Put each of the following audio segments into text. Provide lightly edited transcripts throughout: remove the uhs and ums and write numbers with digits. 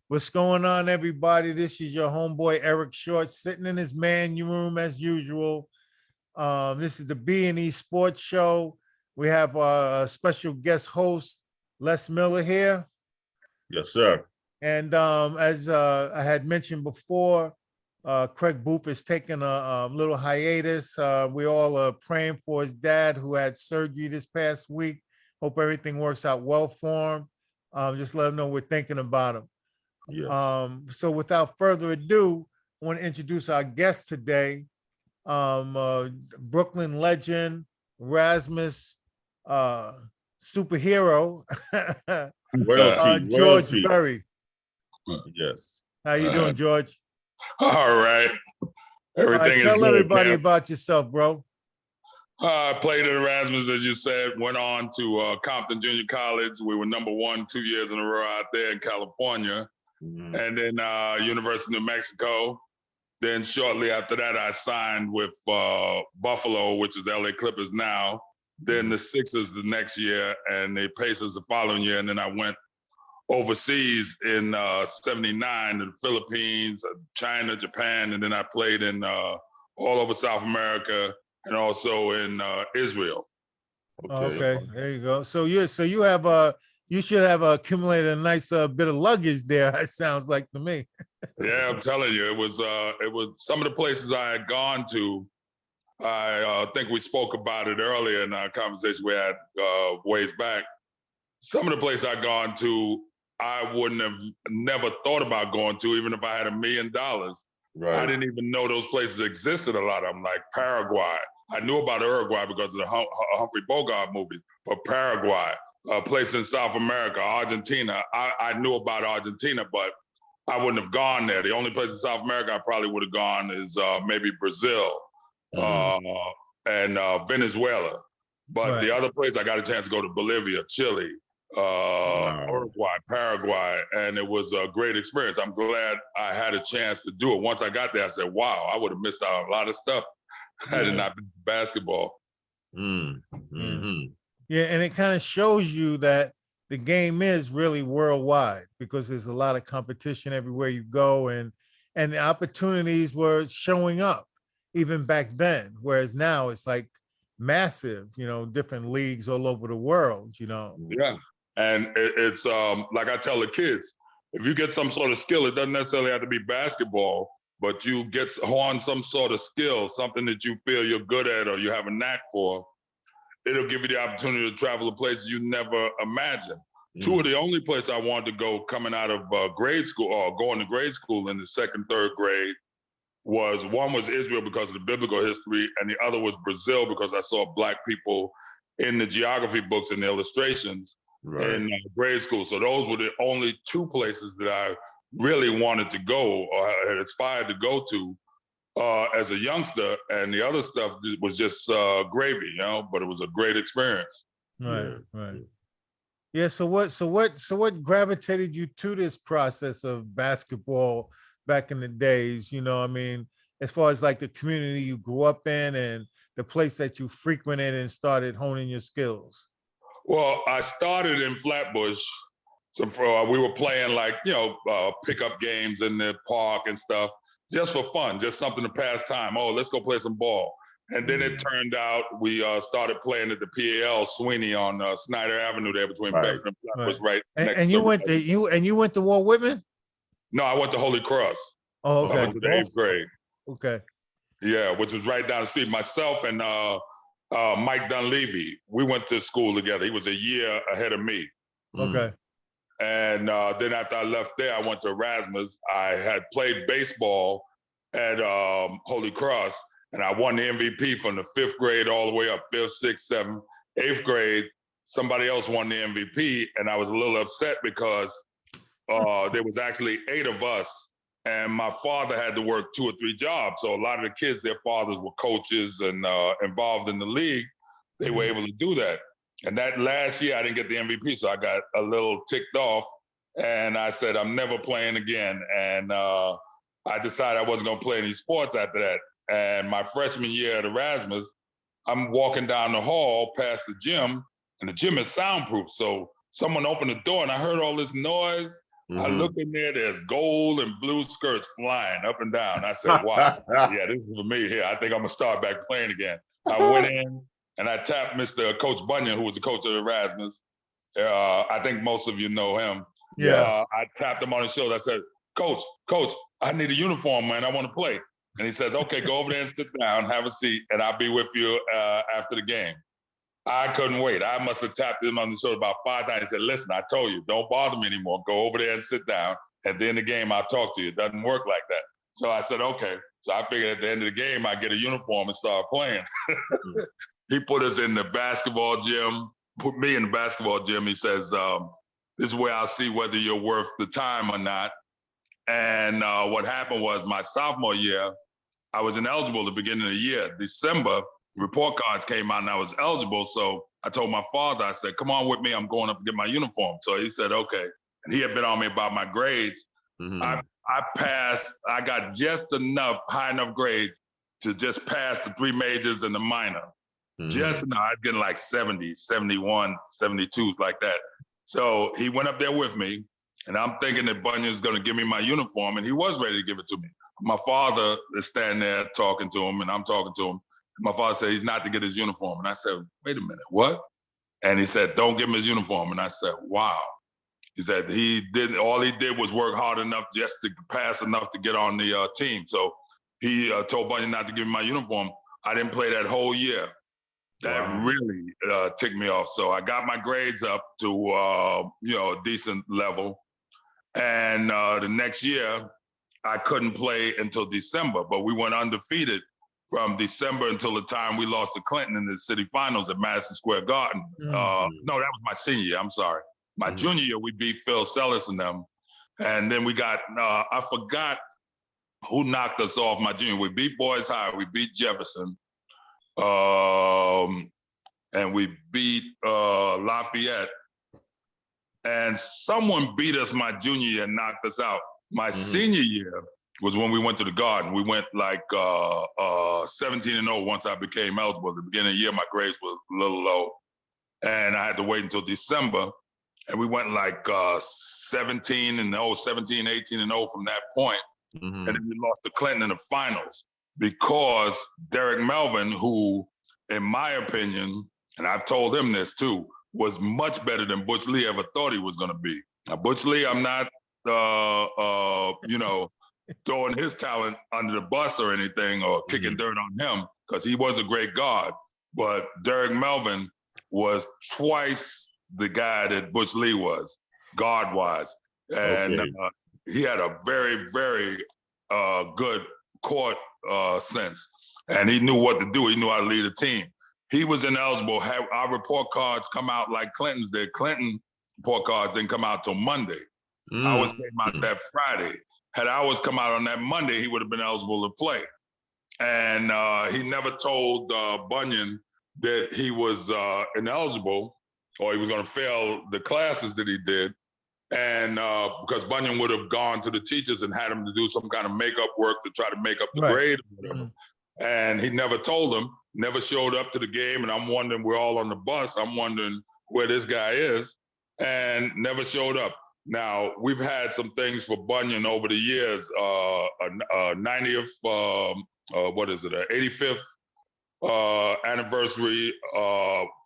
What's going on, everybody? This is your homeboy Eric Short sitting in his man room as usual. This is the B&E Sports Show. We have a special guest host, Les Miller here. Yes, sir. And as I had mentioned before, Craig Booth is taking a little hiatus. We all are praying for his dad who had surgery this past week. Hope everything works out well for him. Just let him know we're thinking about him. Yes. So without further ado, I want to introduce our guest today, Brooklyn legend, Rasmus superhero, Royalty. George Royalty. Berry. Yes. How you doing, George? All right. Everything is Tell good, everybody Cam. about yourself, bro. I played at Erasmus, as you said, went on to Compton Junior College. We were number one 2 years in a row out there in California. Mhm. And then University of New Mexico. Then shortly after that, I signed with Buffalo, which is the LA Clippers now. Then the Sixers the next year, and the Pacers the following year. And then I went overseas in '79 to the Philippines, China, Japan, and then I played in all over South America and also in Israel. Okay, there you go. So you should have accumulated a nice bit of luggage there. It sounds like to me. Yeah, I'm telling you, it was some of the places I had gone to. I think we spoke about it earlier in our conversation we had ways back. Some of the places I'd gone to, I wouldn't have never thought about going to, even if I had $1 million. Right. I didn't even know those places existed. A lot of them, like Paraguay. I knew about Uruguay because of the Humphrey Bogart movie, but Paraguay, a place in South America, Argentina. I knew about Argentina, but I wouldn't have gone there. The only place in South America I probably would have gone is maybe Brazil and Venezuela. But the other place I got a chance to go to Bolivia, Chile, Uruguay, Paraguay, and it was a great experience. I'm glad I had a chance to do it. Once I got there, I said, wow, I would have missed out on a lot of stuff had it not been for basketball. Mm-hmm. Yeah, and it kind of shows you that the game is really worldwide because there's a lot of competition everywhere you go, and the opportunities were showing up even back then, whereas now it's like massive, different leagues all over the world, Yeah, and it's like I tell the kids, if you get some sort of skill, it doesn't necessarily have to be basketball, but you get on some sort of skill, something that you feel you're good at or you have a knack for, it'll give you the opportunity to travel to places you never imagined. Two of the only places I wanted to go coming out of grade school or going to grade school in the second, third grade one was Israel because of the biblical history, and the other was Brazil because I saw Black people in the geography books and the illustrations in grade school. So those were the only two places that I really wanted to go or had aspired to go to as a youngster, and the other stuff was just gravy, but it was a great experience. Right. Yeah. So what gravitated you to this process of basketball back in the days? As far as like the community you grew up in and the place that you frequented and started honing your skills. Well, I started in Flatbush. So we were playing like, pickup games in the park and stuff, just for fun, just something to pass time. Oh, let's go play some ball. And then it turned out we started playing at the PAL Sweeney on Snyder Avenue there between Bedford and Flatbush, right next and you went to Walt Whitman? No, I went to Holy Cross. Oh, okay. I went to the 8th grade. Okay. Yeah, which was right down the street. Myself and Mike Dunleavy, we went to school together. He was a year ahead of me. Okay. And then after I left there, I went to Erasmus. I had played baseball at Holy Cross, and I won the MVP from the 5th grade all the way up, 5th, 6th, 7th, 8th grade. Somebody else won the MVP, and I was a little upset because there was actually 8 of us, and my father had to work 2 or 3 jobs. So a lot of the kids, their fathers were coaches and involved in the league. They were able to do that. And that last year, I didn't get the MVP, so I got a little ticked off. And I said, I'm never playing again. And I decided I wasn't going to play any sports after that. And my freshman year at Erasmus, I'm walking down the hall past the gym, and the gym is soundproof. So someone opened the door, and I heard all this noise. I Mhm. look in there, there's gold and blue skirts flying up and down. I said, wow, yeah, this is for me here. I think I'm gonna start back playing again. I went in and I tapped Mr. Coach Bunyan, who was the coach of Erasmus. I think most of you know him. Yes. I tapped him on his shoulder. I said, Coach, I need a uniform, man. I want to play. And he says, okay, go over there and sit down, have a seat, and I'll be with you after the game. I couldn't wait. I must have tapped him on the shoulder about 5 times. He said, listen, I told you, don't bother me anymore. Go over there and sit down. At the end of the game, I'll talk to you. It doesn't work like that. So I said, okay. So I figured at the end of the game, I get a uniform and start playing. He put us in the basketball gym, put me in the basketball gym. He says, this is where I'll see whether you're worth the time or not. And what happened was my sophomore year, I was ineligible at the beginning of the year. December, report cards came out and I was eligible. So I told my father, I said, come on with me. I'm going up to get my uniform. So he said, okay. And he had been on me about my grades. Mhm. I passed, I got just enough, high enough grade to just pass the 3 majors and the minor. Mhm. Just enough. I was getting like 70, 71, 72s like that. So he went up there with me and I'm thinking that Bunyan's gonna give me my uniform and he was ready to give it to me. My father is standing there talking to him and I'm talking to him. My father said he's not to get his uniform. And I said, wait a minute, what? And he said, don't give him his uniform. And I said, wow. He said all he did was work hard enough just to pass enough to get on the team. So he told Bunyan not to give me my uniform. I didn't play that whole year. That Wow. really ticked me off. So I got my grades up to a decent level. And the next year, I couldn't play until December, but we went undefeated from December until the time we lost to Clinton in the city finals at Madison Square Garden. Mm. No, that was my senior year. I'm sorry. My Mhm. junior year, we beat Phil Sellis and them. And then we got, I forgot who knocked us off my junior. We beat Boys High, we beat Jefferson, and we beat Lafayette. And someone beat us my junior year and knocked us out. My senior year was when we went to the Garden. We went like 17-0 once I became eligible. At the beginning of the year, my grades were a little low. And I had to wait until December. And we went like 17-0, 17, 18-0 from that point. Mhm. And then we lost to Clinton in the finals because Derek Melvin, who, in my opinion, and I've told him this too, was much better than Butch Lee ever thought he was going to be. Now, Butch Lee, I'm not, throwing his talent under the bus or anything or kicking dirt on him because he was a great guard. But Derek Melvin was twice the guy that Butch Lee was, guard-wise. And Okay. he had a very, very good court sense. And he knew what to do. He knew how to lead a team. He was ineligible. Had our report cards come out like Clinton's did. Clinton report cards didn't come out till Monday. Ours came out that Friday. Had ours come out on that Monday, he would have been eligible to play. And he never told Bunyan that he was ineligible or he was going to fail the classes that he did. And because Bunyan would have gone to the teachers and had him to do some kind of makeup work to try to make up the Right. grade or whatever. And he never told them, never showed up to the game. And I'm wondering, we're all on the bus. I'm wondering where this guy is and never showed up. Now, we've had some things for Bunyan over the years, 90th, 85th anniversary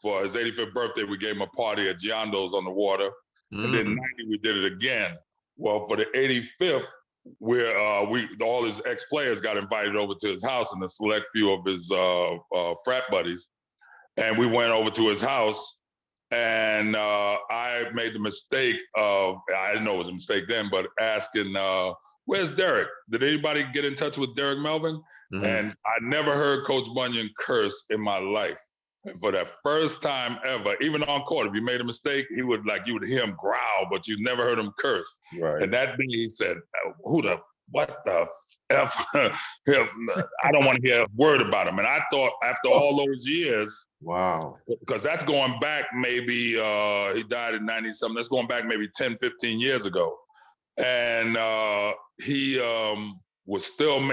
for his 85th birthday. We gave him a party at Giando's on the water. And then 90, we did it again. Well, for the 85th, where all his ex-players got invited over to his house and a select few of his frat buddies. And we went over to his house and I made the mistake of, I didn't know it was a mistake then, but asking, where's Derek? Did anybody get in touch with Derek Melvin? And I never heard Coach Bunyan curse in my life. And for the first time ever, even on court, if you made a mistake, you would hear him growl, but you never heard him curse. Right. And that day he said, what the F? I don't want to hear a word about him. And I thought after all those years, Wow. because that's going back maybe, he died in 90-something, that's going back maybe 10, 15 years ago. And he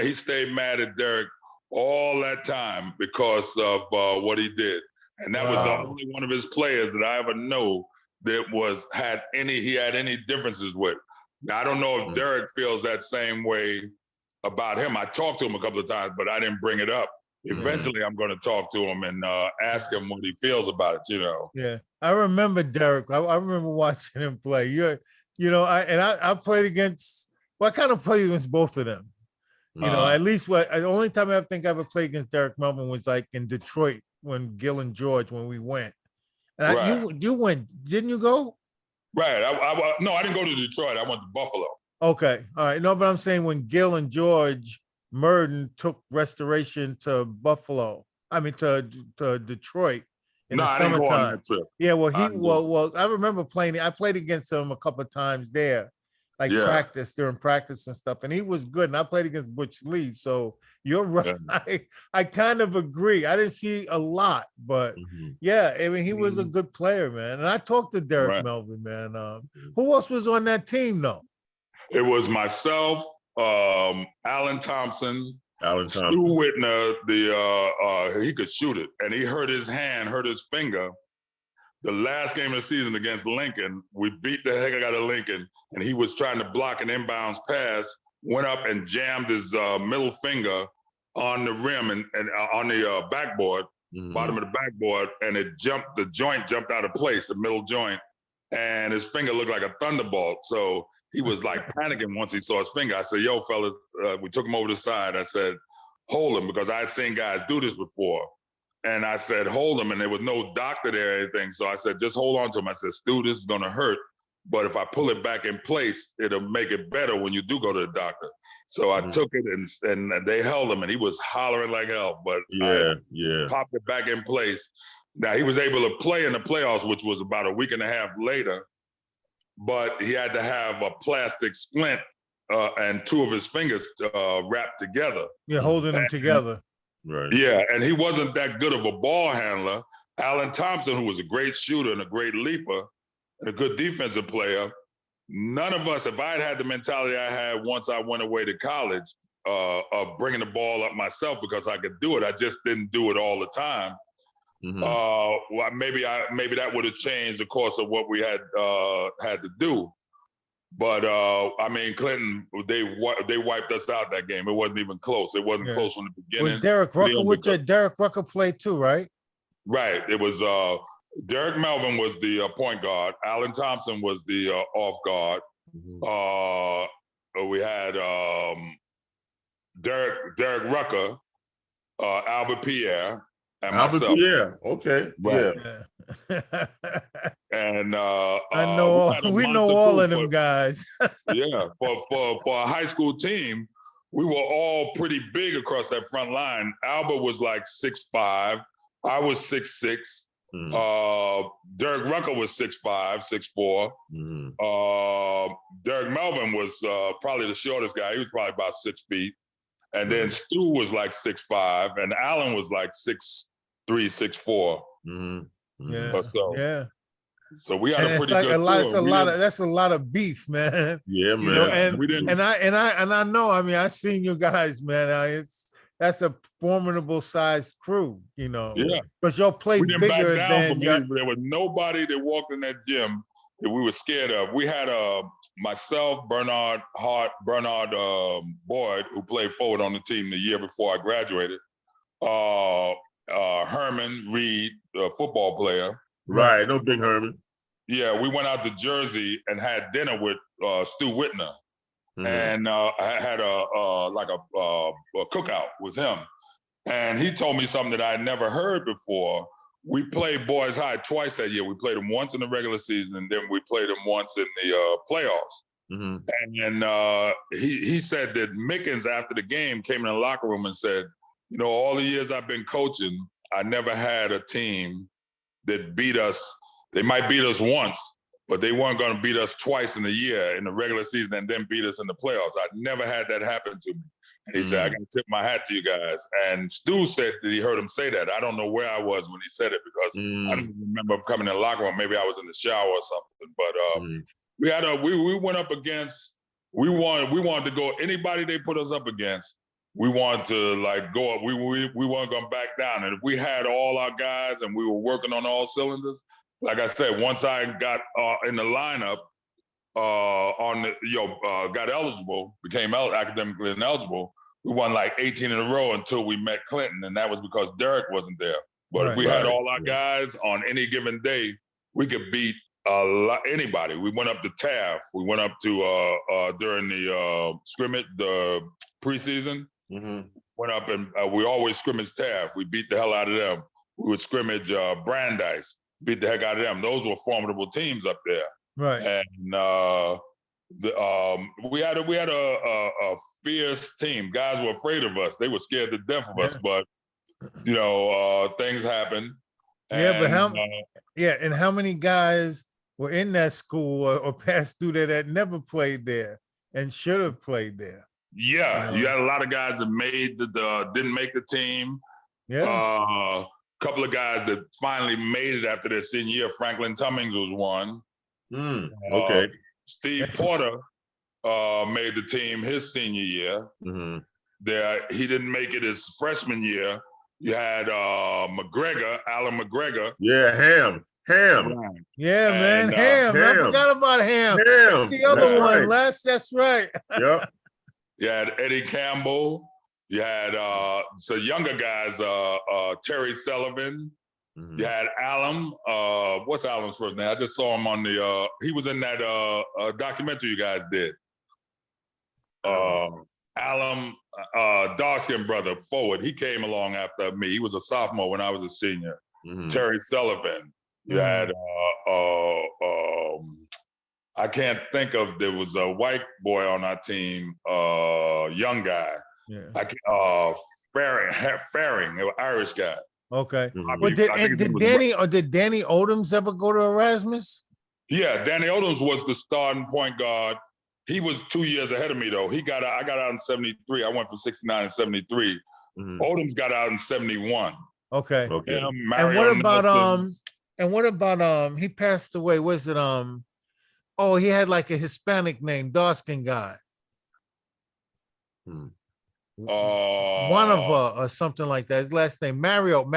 stayed mad at Derek all that time because of what he did. And that was the Wow. only one of his players that I ever know that he had any differences with. Now, I don't know if Mm. Derek feels that same way about him. I talked to him a couple of times, but I didn't bring it up. Eventually, I'm going to talk to him and ask him what he feels about it. Yeah, I remember Derek. I remember watching him play. I played against. Well, I kind of played against both of them. At least the only time I think I ever played against Derek Melvin was like in Detroit when Gil and George when we went. And Right. you went, didn't you go? Right. No, I didn't go to Detroit. I went to Buffalo. Okay, all right. No, but I'm saying when Gil and George Murden took Restoration to Buffalo, I mean to Detroit in No, the I didn't go on summertime. that trip. Yeah, well, I didn't go. I remember playing. I played against him a couple of times there, like Yeah. during practice and stuff, and he was good. And I played against Butch Lee, so you're right. Yeah. I kind of agree. I didn't see a lot, but Mhm. yeah, I mean, he was a Mhm. good player, man. And I talked to Derek Right. Melvin, man. Who else was on that team, though? It was myself, Alan Thompson, Alan Stu Thompson. Whitner. He could shoot it, and he hurt his finger. The last game of the season against Lincoln, we beat the heck out of Lincoln, and he was trying to block an inbounds pass, went up and jammed his middle finger on the rim and on the backboard, Mhm. bottom of the backboard, and the joint jumped out of place, the middle joint, and his finger looked like a thunderbolt. So he was like panicking once he saw his finger. I said, yo, fella, we took him over the side. I said, hold him, because I had seen guys do this before. And I said, hold him. And there was no doctor there or anything. So I said, just hold on to him. I said, Stu, this is going to hurt. But if I pull it back in place, it'll make it better when you do go to the doctor. So I took it and they held him, and he was hollering like hell. But Yeah. I popped it back in place. Now, he was able to play in the playoffs, which was about a week and a half later. But he had to have a plastic splint and two of his fingers wrapped together. You're holding them together. Right. Yeah, and he wasn't that good of a ball handler. Alan Thompson, who was a great shooter and a great leaper and a good defensive player, none of us, if I had the mentality I had once I went away to college of bringing the ball up myself because I could do it, I just didn't do it all the time. Mhm. Well, maybe that would have changed the course of what we had to do. But I mean, Clinton, they wiped us out that game. It wasn't even close. It wasn't Yeah. close from the beginning. Was Derek Rucker with you? Derek Rucker played too, right? Right. It was Derek Melvin was the point guard. Alan Thompson was the off guard. Mhm. We had Derek Rucker, Albert Pierre, and Albert myself. Pierre. Okay. Right. Yeah. Yeah. And I know we know all of them guys. Yeah, for a high school team, we were all pretty big across that front line. Albert was like 6'5". I was 6'6". Mhm. Derek Rucker was 6'5", 6'4". Mhm. Derek Melvin was probably the shortest guy. He was probably about 6 feet. And then Stu was like 6'5", and Allen was like 6'3", 6'4". Mhm. Yeah. So, Yeah. so we had And a it's pretty like good a lot. It's tour. that's a lot of beef, man. Yeah, man. You know, and we didn't. and I know. I mean, I've seen you guys, man. That's a formidable sized crew. You know, Yeah. but y'all played We didn't back bigger down than from your. there was nobody that walked in that gym that we were scared of. We had myself, Bernard Boyd, who played forward on the team the year before I graduated. Herman Reed, a football player. Right. No Big Herman. Yeah, we went out to Jersey and had dinner with Stu Whitner, and I had a cookout with him. And he told me something that I had never heard before. We played Boys High twice that year. We played them once in the regular season, and then we played them once in the playoffs. Mhm. And he said that Mickens, after the game, came in the locker room and said, you know, all the years I've been coaching, I never had a team that beat us. They might beat us once, but they weren't going to beat us twice in a year in the regular season and then beat us in the playoffs. I never had that happen to me. And he said, I got to tip my hat to you guys. And Stu said that he heard him say that. I don't know where I was when he said it because I don't remember coming in the locker room. Maybe I was in the shower or something. But we went up against, we wanted to go, anybody they put us up against, we wanted to like go up. We weren't going to back down. And if we had all our guys and we were working on all cylinders, like I said, once I got in the lineup, on the, got eligible, became academically ineligible. We won like 18 in a row until we met Clinton, and that was because Derek wasn't there. But if we had Right, all our guys on any given day, we could beat anybody. We went up to Taft. We went up to during the scrimmage, the preseason. Mhm. Went up and we always scrimmage Taft. We beat the hell out of them. We would scrimmage Brandeis, beat the heck out of them. Those were formidable teams up there. Right. And we had a fierce team. Guys were afraid of us. They were scared to death of us. But things happen. Yeah, but how? And, And how many guys were in that school or passed through there that never played there and should have played there? yeah, you had a lot of guys that made didn't make the team. Yeah. A couple of guys that finally made it after their senior year. Franklin Tummings was one. Okay. Steve Porter made the team his senior year. Mhm. He didn't make it his freshman year. You had McGregor, Alan McGregor. Yeah, Ham. Yeah, man. And, Ham. I Ham. forgot about Ham. Ham. That's the other That's one, right. Les. That's right. Yep. You had Eddie Campbell. You had some younger guys, Terry Sullivan. Mhm. You had Alan. What's Alan's first name? I just saw him on the. He was in that documentary you guys did. Alan, dark-skinned brother, forward. He came along after me. He was a sophomore when I was a senior. Mhm. Terry Sullivan. You had. I can't think of. There was a white boy on our team, young guy. Yeah. Faring, an Irish guy. Okay. Mhm. But I think his name was did Danny Odoms ever go to Erasmus? Yeah, Danny Odoms was the starting point guard. He was 2 years ahead of me though. I got out in 73. I went from 69 and 73. Mhm. Odoms got out in 71. Okay. Okay. Him, And Mario what about he passed away? Was it oh, he had like a Hispanic name, dark-skinned guy. Wanava or something like that. His last name, Mario. Oh,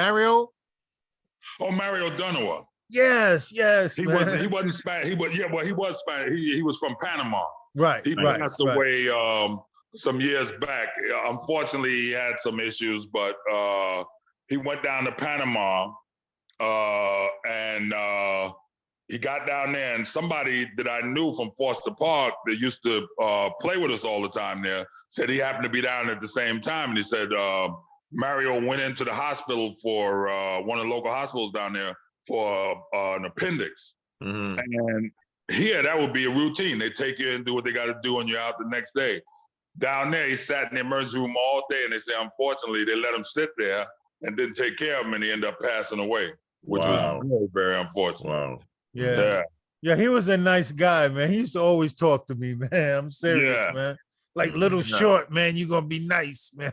Mario Donowa. Yes. He Man. wasn't Spanish. He was Spanish. He was from Panama. Right. He Right. passed Right. away some years back. Unfortunately, he had some issues, but he went down to Panama and he got down there, and somebody that I knew from Foster Park that used to play with us all the time there said he happened to be down at the same time, and he said Mario went into the hospital for one of the local hospitals down there for an appendix. Mhm. And here, that would be a routine. They take you and do what they got to do, and you're out the next day. Down there, he sat in the emergency room all day, and they say, unfortunately, they let him sit there and didn't take care of him, and he ended up passing away, which Wow. was very, very unfortunate. Wow. Yeah, he was a nice guy, man. He used to always talk to me, man. I'm serious, Yeah. man. Like little Yeah. short, man, you're gonna be nice, man.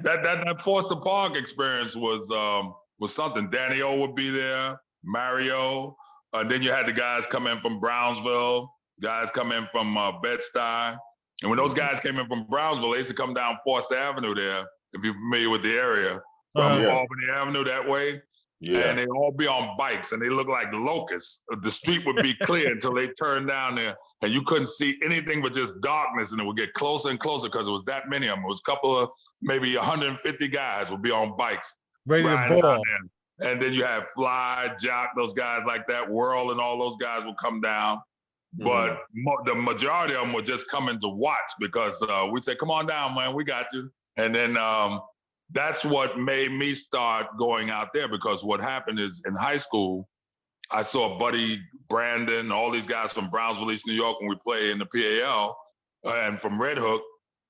That Foster Park experience was something. Danny O would be there, Mario. Then you had the guys come in from Brownsville, guys come in from Bed-Stuy. And when those guys came in from Brownsville, they used to come down Foster Avenue there, if you're familiar with the area, from Yeah. Albany Avenue that way. Yeah. And they'd all be on bikes, and they looked like locusts. The street would be clear until they turned down there, and you couldn't see anything but just darkness, and it would get closer and closer because it was that many of them. It was a couple of maybe 150 guys would be on bikes. Ready to riding down ball. there. And then you have Fly, Jock, those guys like that, Whirl, and all those guys would come down. But the majority of them were just coming to watch because we'd say, come on down, man, we got you. And then that's what made me start going out there, because what happened is in high school, I saw Buddy, Brandon, all these guys from Brownsville, East New York, when we play in the PAL, and from Red Hook.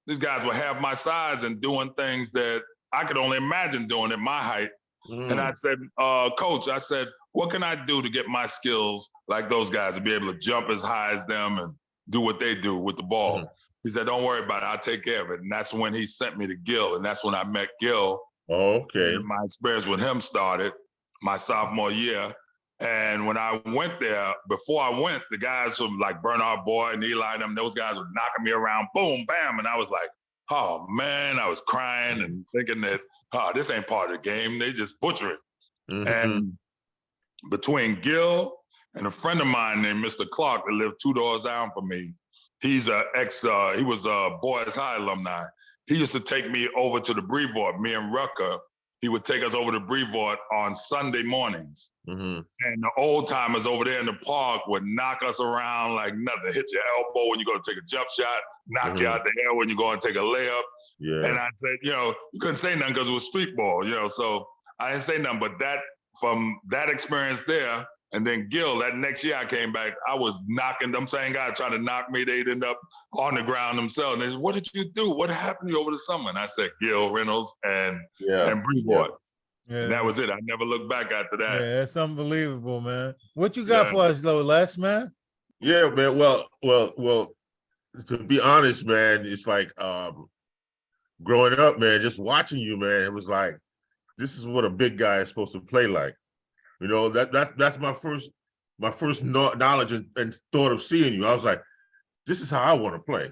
These guys were half my size and doing things that I could only imagine doing at my height. And I said, Coach, I said, what can I do to get my skills like those guys, to be able to jump as high as them and do what they do with the ball? He said, don't worry about it. I'll take care of it. And that's when he sent me to Gil. And that's when I met Gil. Okay. And my experience with him started my sophomore year. And when I went there, before I went, the guys from like Bernard Boyd and Eli, those guys were knocking me around, boom, bam. And I was like, oh man, I was crying and thinking that, this ain't part of the game. They just butcher it. And between Gil And a friend of mine named Mr. Clark that lived 2 doors down from me, he's he was a Boys High alumni. He used to take me over to the Brevoort, me and Rucker. He would take us over to Brevoort on Sunday mornings. Mm-hmm. And the old timers over there in the park would knock us around like nothing, hit your elbow when you go to take a jump shot, knock you out the air when you go and take a layup. Yeah. And I said, you couldn't say nothing because it was street ball, so I didn't say nothing. But from that experience there, and then Gil, that next year I came back, I was knocking them same guys trying to knock me. They'd end up on the ground themselves. And they said, what did you do? What happened to you over the summer? And I said, Gil Reynolds and Brevoort. Yeah. And that was it. I never looked back after that. Yeah, that's unbelievable, man. What you got for us, though, Les, man? Yeah, man. Well, to be honest, man, it's like growing up, man, just watching you, man, it was like, this is what a big guy is supposed to play like. That's my first knowledge and thought of seeing you. I was like, this is how I want to play.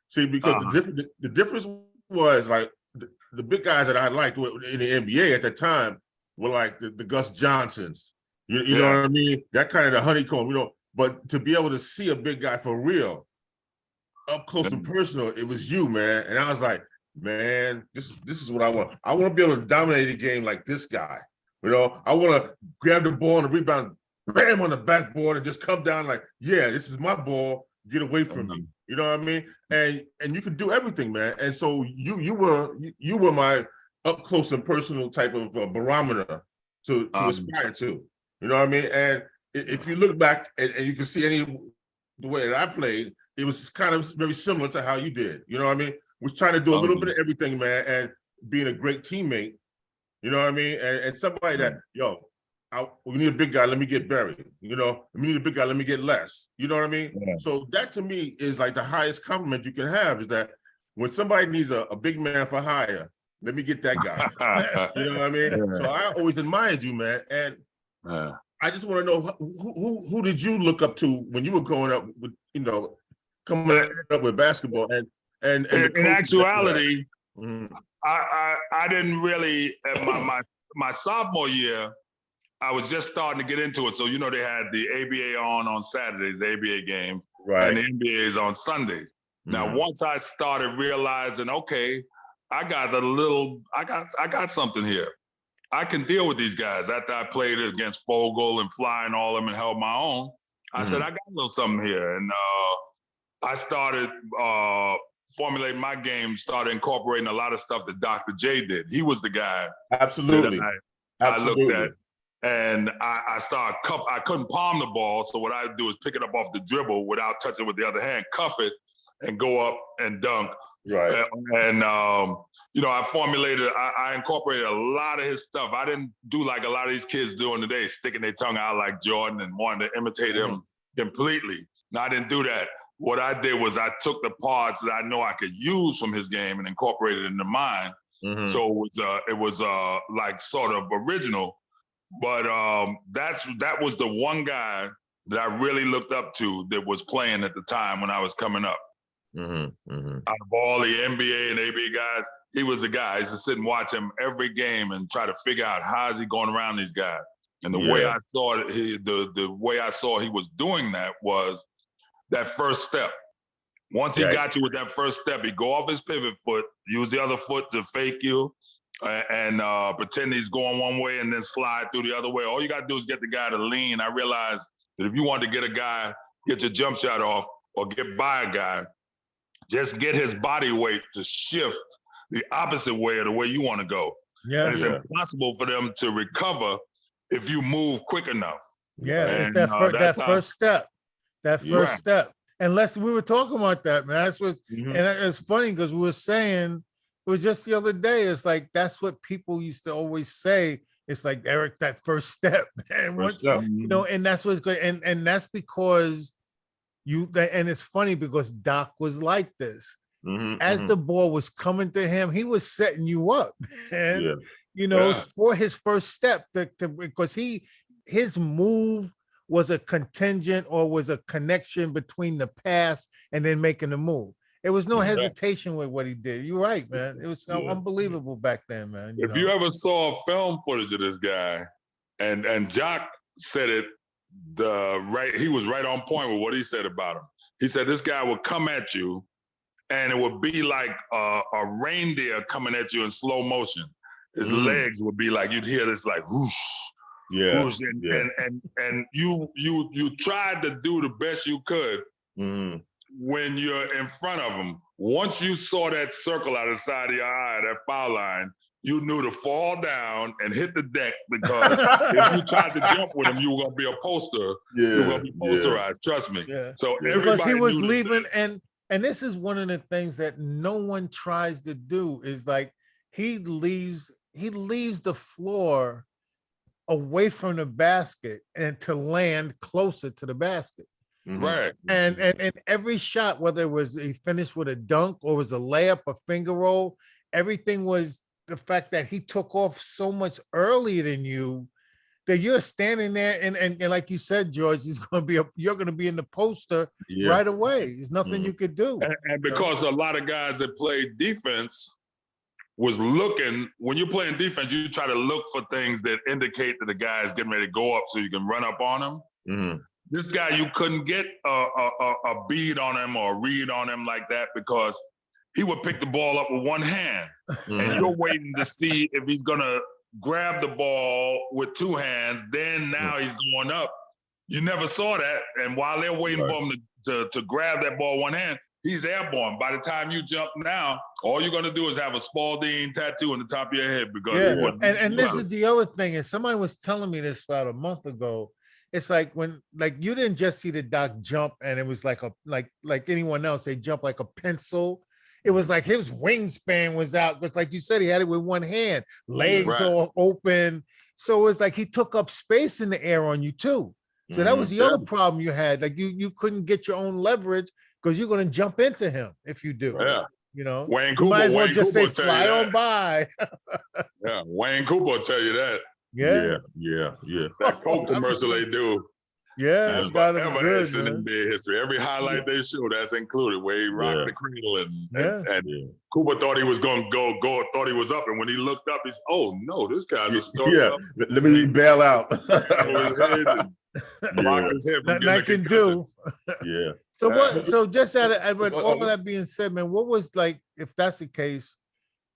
See, because the difference was like the big guys that I liked in the NBA at that time were like the Gus Johnsons. You know what I mean? That kind of the honeycomb, But to be able to see a big guy for real, up close and personal, it was you, man. And I was like, man, this is what I want. I want to be able to dominate a game like this guy. I want to grab the ball and the rebound, bam on the backboard, and just come down like, yeah, this is my ball. Get away from me. You know what I mean? And you could do everything, man. And so you were my up close and personal type of barometer to aspire to. You know what I mean? And if you look back and you can see the way that I played, it was kind of very similar to how you did. You know what I mean? Was trying to do a little bit of everything, man, and being a great teammate. You know what I mean? And somebody that, we need a big guy, let me get Barry. We need a big guy, let me get Les. You know what I mean? Yeah. So that to me is like the highest compliment you can have, is that when somebody needs a big man for hire, let me get that guy. You know what I mean? Yeah. So I always admired you, man. And I just want to know who did you look up to when you were growing up with, coming up with basketball and in actuality, I didn't really my sophomore year, I was just starting to get into it. So they had the ABA on Saturdays, the ABA games, right, and the NBA is on Sundays. Mm-hmm. Now, once I started realizing, okay, I got something here. I can deal with these guys. After I played against Fogel and Fly and all of them and held my own, I said, I got a little something here. And I started formulating my game, started incorporating a lot of stuff that Dr. J did. He was the guy. Absolutely. I looked at. And I started I couldn't palm the ball. So what I would do is pick it up off the dribble without touching it with the other hand, cuff it, and go up and dunk. Right. And I formulated, I incorporated a lot of his stuff. I didn't do like a lot of these kids doing today, sticking their tongue out like Jordan and wanting to imitate him completely. No, I didn't do that. What I did was I took the parts that I know I could use from his game and incorporated it into mine. Mm-hmm. So it was like sort of original. But that was the one guy that I really looked up to that was playing at the time when I was coming up. Mm-hmm. Mm-hmm. Out of all the NBA and ABA guys, he was the guy. I used to sit and watch him every game and try to figure out how is he going around these guys. And the way I saw it, the way I saw he was doing that was that first step. Once he got you with that first step, he'd go off his pivot foot, use the other foot to fake you, and pretend he's going one way and then slide through the other way. All you got to do is get the guy to lean. I realized that if you want to get a guy, get your jump shot off or get by a guy, just get his body weight to shift the opposite way of the way you want to go. Yeah, and it's impossible for them to recover if you move quick enough. Yeah, and, it's that first step. That first step. Unless we were talking about that, man. That's what, and it's funny because we were saying, it was just the other day. It's like that's what people used to always say. It's like, Eric, that first step, man. And that's what's good. And that's because and it's funny because Doc was like this. As the ball was coming to him, he was setting you up, man. For his first step because his move was a contingent or was a connection between the pass and then making the move. There was no hesitation with what he did. You're right, man. It was unbelievable back then, man. If you ever saw film footage of this guy, and Jock said it he was right on point with what he said about him. He said this guy would come at you, and it would be like a reindeer coming at you in slow motion. His legs would be like, you'd hear this like whoosh, whoosh, and you tried to do the best you could when you're in front of him. Once you saw that circle out of the side of your eye, that foul line, you knew to fall down and hit the deck, because if you tried to jump with him, you were gonna be a poster. You were gonna be posterized. Trust me. Yeah. So Because he everybody was knew to leaving, say- and this is one of the things that no one tries to do, is like he leaves the floor away from the basket and to land closer to the basket. Right. And every shot, whether it was he finished with a dunk or was a layup, a finger roll, everything was the fact that he took off so much earlier than you, that you're standing there and like you said, George, you're gonna be in the poster right away. There's nothing you could do. And because a lot of guys that played defense was looking, when you're playing defense, you try to look for things that indicate that the guy is getting ready to go up so you can run up on him. This guy, you couldn't get a bead on him or a read on him like that, because he would pick the ball up with one hand. And you're waiting to see if he's gonna grab the ball with two hands, then now he's going up. You never saw that. And while they're waiting for him to grab that ball one hand, he's airborne. By the time you jump now, all you're gonna do is have a Spalding tattoo on the top of your head, because and this is the other thing, and somebody was telling me this about a month ago. It's like when, like, you didn't just see the doc jump and it was like like anyone else, they jump like a pencil. It was like his wingspan was out, because like you said, he had it with one hand, legs all open. So it's like he took up space in the air on you too. So that was the other problem you had. Like you couldn't get your own leverage, because you're going to jump into him if you do. Yeah. You know, Wayne you Cooper, might as well Wayne just Cooper say will tell you fly that. on by. Yeah, Wayne Cooper will tell you that. Yeah. That Coke commercial they do. Yeah, That's it's gotta be forever good, etched in man. NBA history. Every highlight they show, that's included, where he rocked the cradle and Cooper thought he was gonna go, thought he was up, and when he looked up, he's, oh no, this guy's a starter up. Let me bail out. Over his head and block his head from Nothing I getting a can concussion. do. So what? So just but all of that being said, man, what was, like, if that's the case,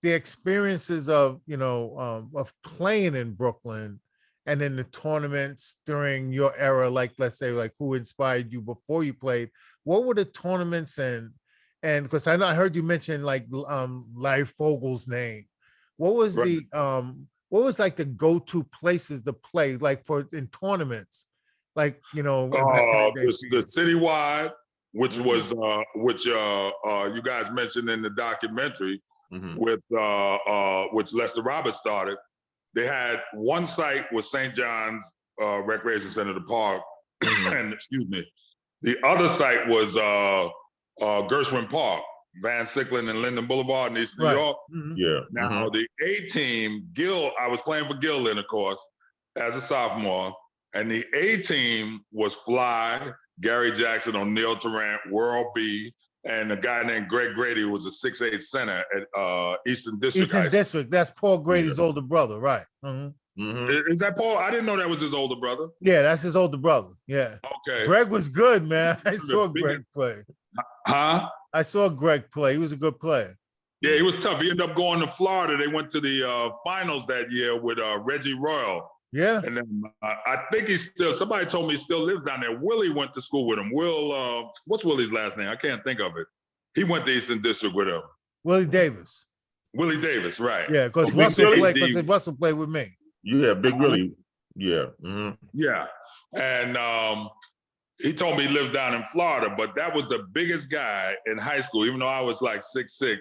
the experiences of of playing in Brooklyn, and then the tournaments during your era, like, let's say, like, who inspired you before you played? What were the tournaments, and because I know I heard you mention like Larry Fogel's name. What was like the go-to places to play, like, for in tournaments, like The citywide, which was you guys mentioned in the documentary, with which Lester Roberts started. They had one site was St. John's Recreation Center, the park, and the other site was Gershwin Park, Van Sicklen and Linden Boulevard in East New York. Now the A team, Gil, I was playing for Gil then, of course, as a sophomore, and the A team was Fly, Gary Jackson, O'Neal Tarrant, World B, and a guy named Greg Grady, who was a 6'8" center at Eastern District. Eastern District. That's Paul Grady's older brother, right? Is that Paul? I didn't know that was his older brother. Yeah, that's his older brother. Yeah. Okay. Greg was good, man. I saw Greg play. Huh? I saw Greg play. He was a good player. Yeah, he was tough. He ended up going to Florida. They went to the finals that year with Reggie Royal. Yeah. And then I think somebody told me he still lives down there. Willie went to school with him. What's Willie's last name? I can't think of it. He went to Eastern District with him. Willie Davis. Willie Davis, right. Yeah, because Russell played with me. Yeah, Big Willie. Yeah. Yeah. And he told me he lived down in Florida, but that was the biggest guy in high school, even though I was like 6'6".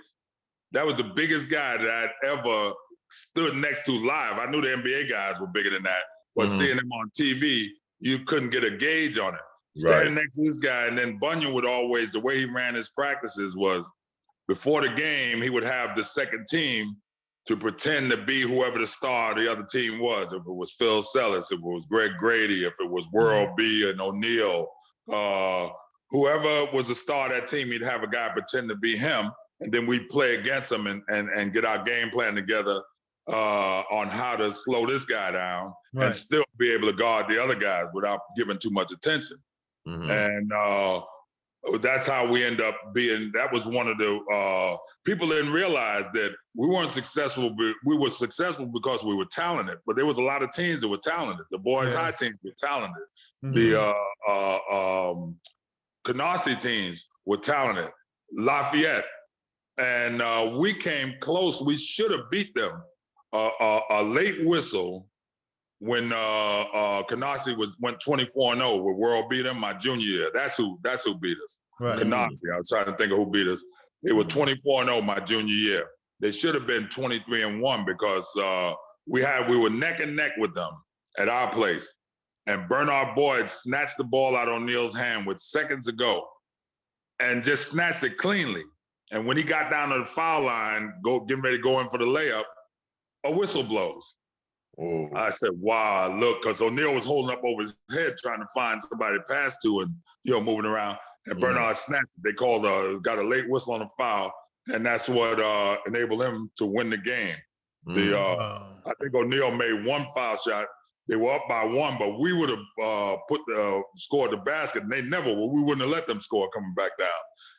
That was the biggest guy that I'd ever stood next to live. I knew the NBA guys were bigger than that, but seeing him on TV, you couldn't get a gauge on it. Standing next to this guy, and then Bunyan would always, the way he ran his practices was, before the game, he would have the second team to pretend to be whoever the star of the other team was. If it was Phil Sellis, if it was Greg Grady, if it was World B and O'Neal, whoever was the star of that team, he'd have a guy pretend to be him, and then we'd play against him and get our game plan together on how to slow this guy down. and Right. still be able to guard the other guys without giving too much attention. Mhm. And that's how we end up being. That was one of the people didn't realize that we weren't successful. We were successful because we were talented, but there was a lot of teams that were talented. The boys' Yeah. high teams were talented. Mhm. The Canarsie teams were talented. Lafayette, and we came close. We should have beat them. A late whistle when Canarsie went 24-0 with World beat them my junior year. That's who beat us. Right. Canarsie. I was trying to think of who beat us. They were 24-0 my junior year. They should have been 23-1 because we were neck and neck with them at our place. And Bernard Boyd snatched the ball out on Neil's hand with seconds to go and just snatched it cleanly. And when he got down to the foul line, getting ready to go in for the layup, a whistle blows. Oh. I said, wow, look, because O'Neal was holding up over his head trying to find somebody to pass to and, moving around. And Bernard snatched it. They got a late whistle on the foul. And that's what enabled him to win the game. Wow. I think O'Neal made one foul shot. They were up by one, but we would have scored the basket, and we wouldn't have let them score coming back down.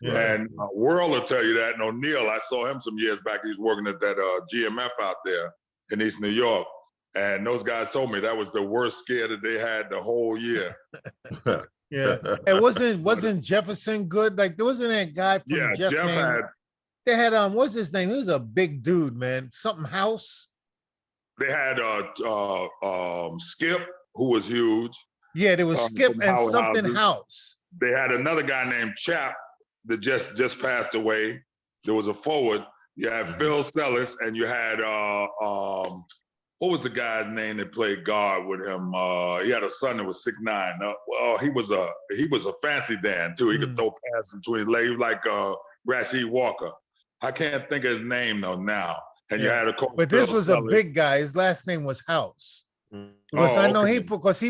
Yeah. And World will tell you that. And O'Neal, I saw him some years back. He was working at that GMF out there in East New York. And those guys told me that was the worst scare that they had the whole year. Yeah. And wasn't Jefferson good? Like there wasn't that guy from Jeff had. They had what's his name? He was a big dude, man. Something House. They had Skip, who was huge. Yeah, there was Skip and Howard something Houses. House. They had another guy named Chap that just passed away. There was a forward. You had Phil Sellis, and you had what was the guy's name that played guard with him? He had a son that was 6'9". Well, he was a fancy Dan too. He could throw passes between his legs. He was like Rasheed Walker. I can't think of his name though now. And you had a coach. But this was a big guy. His last name was House. Because I know he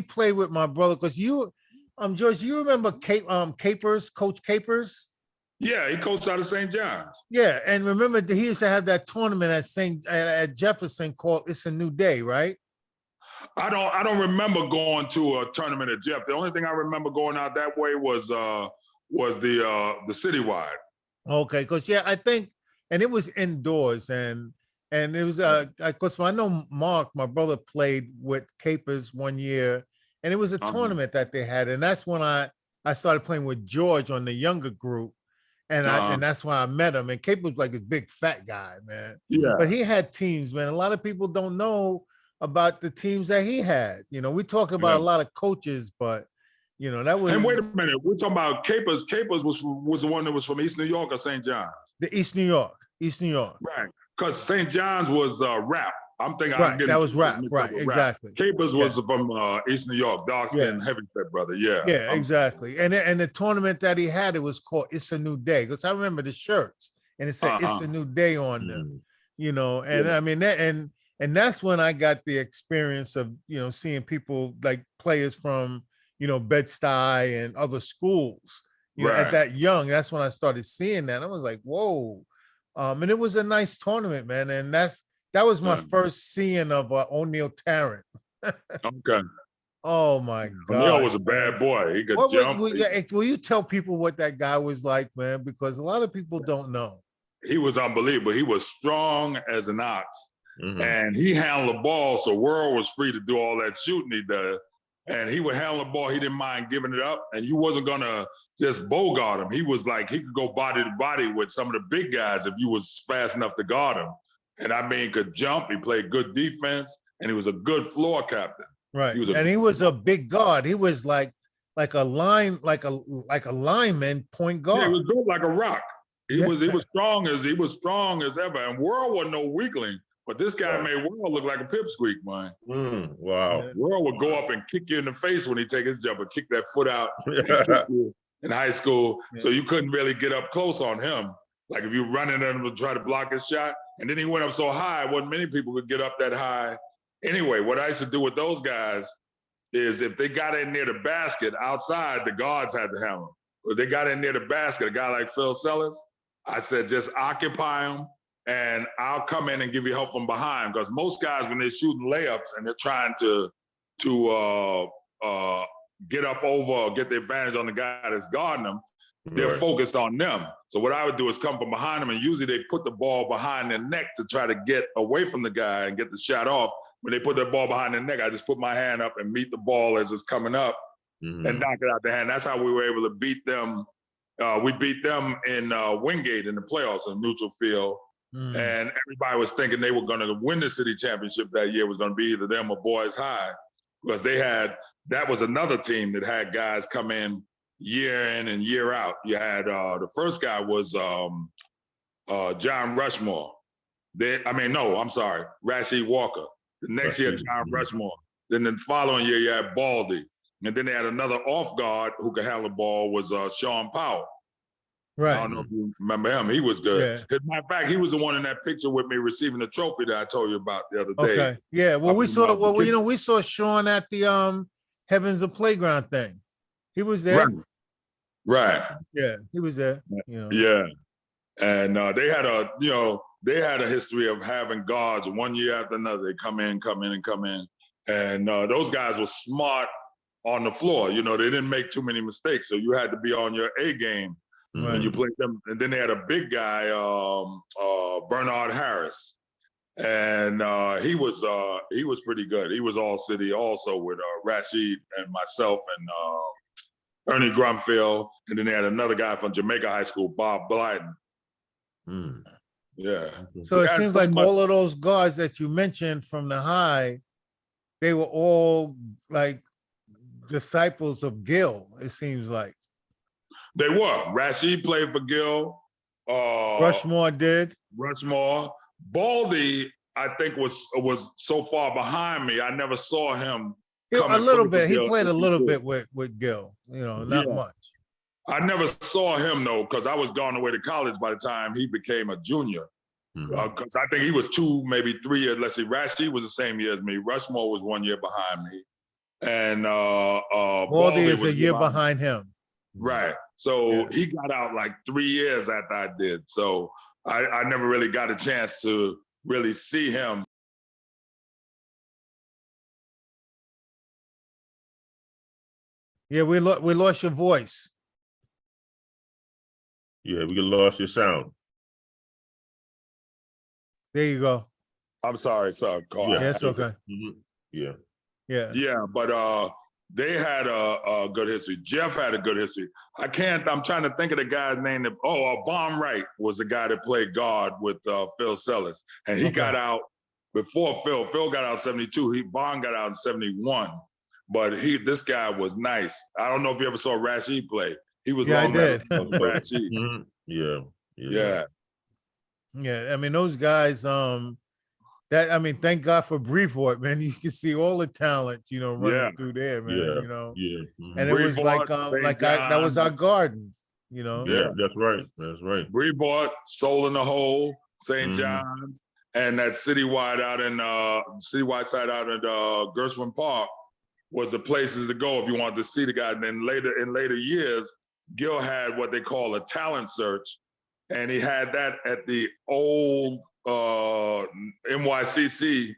played with my brother. Because George, you remember Capers, Coach Capers? Yeah, he coached out of St. John's. Yeah, and remember he used to have that tournament at Jefferson called "It's a New Day," right? I don't remember going to a tournament at Jeff. The only thing I remember going out that way was the citywide. Okay, because I think, and it was indoors, and it was because I know Mark, my brother, played with Capers one year, and it was a tournament that they had, and that's when I started playing with George on the younger group. And and that's why I met him. And Cape was like this big fat guy, man. Yeah. But he had teams, man. A lot of people don't know about the teams that he had. We talk about a lot of coaches, but that was. And wait a minute, we're talking about Capers. Capers was the one that was from East New York or St. John's? The East New York. Right. Because St. John's was rap. I'm thinking that was rap. Right, exactly. Capers was from East New York, dark skin, heavy set brother. Yeah. Yeah, exactly. And the tournament that he had, it was called "It's a New Day." Because I remember the shirts, and it said "It's a New Day" on them. And I mean that, and that's when I got the experience of seeing people like players from Bed-Stuy and other schools. At that young, that's when I started seeing that. I was like, whoa. And it was a nice tournament, man. And that was my first seeing of O'Neal Tarrant. Okay. Oh my God. O'Neal was a bad boy. He could jump. Will you tell people what that guy was like, man? Because a lot of people don't know. He was unbelievable. He was strong as an ox. And he handled the ball, so World was free to do all that shooting he does. And he would handle the ball. He didn't mind giving it up. And you wasn't gonna just bogart him. He was like, he could go body to body with some of the big guys if you was fast enough to guard him. And I mean, could jump. He played good defense, and he was a good floor captain. Right. He was a big guard. He was like a lineman point guard. Yeah, he was built like a rock. He was strong as ever. And World wasn't no weakling, but this guy made World look like a pipsqueak, man. Wow. World would go up and kick you in the face when he take his jumper, kick that foot out in high school. So you couldn't really get up close on him. Like if you run into him to try to block his shot, and then he went up so high, wasn't many people could get up that high. Anyway, what I used to do with those guys is if they got in near the basket outside, the guards had to handle them. If they got in near the basket, a guy like Phil Sellis, I said, just occupy him and I'll come in and give you help from behind. Because most guys, when they're shooting layups and they're trying to to get up over or get the advantage on the guy that's guarding them, they're Right. focused on them. So what I would do is come from behind them, and usually they put the ball behind their neck to try to get away from the guy and get the shot off. When they put the ball behind their neck, I just put my hand up and meet the ball as it's coming up Mhm. and knock it out the hand. That's how we were able to beat them. We beat them in Wingate in the playoffs in neutral field. Mm. And everybody was thinking they were going to win the city championship that year. It was going to be either them or Boys High, because that was another team that had guys come in and year out. You had the first guy was John Rushmore. Rasheed Walker. The next year, Rasheed, John mhm. Rushmore. Then the following year, you had Baldy. And then they had another off guard who could handle the ball was Sean Powell. I Right. don't know if you remember him. He was good. Yeah. As a matter of fact, he was the one in that picture with me receiving the trophy that I told you about the other day. Okay. Yeah. Well, Up we in saw. the Well, you kitchen. know, we saw Sean at the Heavens of Playground thing. He was there. Right. Yeah, he was there. You know. Yeah. And they had a history of having guards 1 year after another. They come in. And those guys were smart on the floor. You know, they didn't make too many mistakes. So you had to be on your A game when Right. you played them. And then they had a big guy, Bernard Harris. And he was pretty good. He was all city also with Rasheed and myself and Ernie Grumfield. And then they had another guy from Jamaica High School, Bob Blyden. Mm. Yeah. So it had seems so like much- all of those guards that you mentioned from the high, they were all like disciples of Gil. It seems like They were. Rasheed played for Gil. Rushmore did. Rushmore. Baldy, I think, was so far behind me. I never saw him. A coming little through for bit. He Gil played a as he little did. bit with Gil. You know, not Yeah. much. I never saw him though, because I was gone away to college by the time he became a junior. Mhm. Because I think he was 2, maybe 3 years. Let's see, Rasheed was the same year as me. Rushmore was 1 year behind me, and Baldy is was a year behind him. Right. So Yeah. he got out like 3 years after I did. So I never really got a chance to really see him. Yeah, we lost your voice. Yeah, we lost your sound. There you go. I'm sorry, Carl. Yeah. Yeah, it's okay. Mhm. Yeah. Yeah. Yeah, but they had a good history. Jeff had a good history. I'm trying to think of the guy's name. Von Wright was the guy that played guard with Phil Sellers. And he Okay. got out before Phil. Phil got out in 72. Von got out in 71. But this guy was nice. I don't know if you ever saw Rasheed play. He was Yeah, I long did. Rasheed. Mhm. Yeah. Yeah. Yeah, I mean those guys. Thank God for Brevoort, man. You can see all the talent, you know, running Yeah. through there, man. Yeah. You know, Yeah. Mhm. and it was like, Brevoort, St. that was John. our garden, you know. Yeah, that's right. That's right. Brevoort, Soul in the Hole, St. Mhm. John's, and that citywide side out at Gershwin Park was the places to go if you wanted to see the guy. And then in later years, Gil had what they call a talent search, and he had that at the old NYCC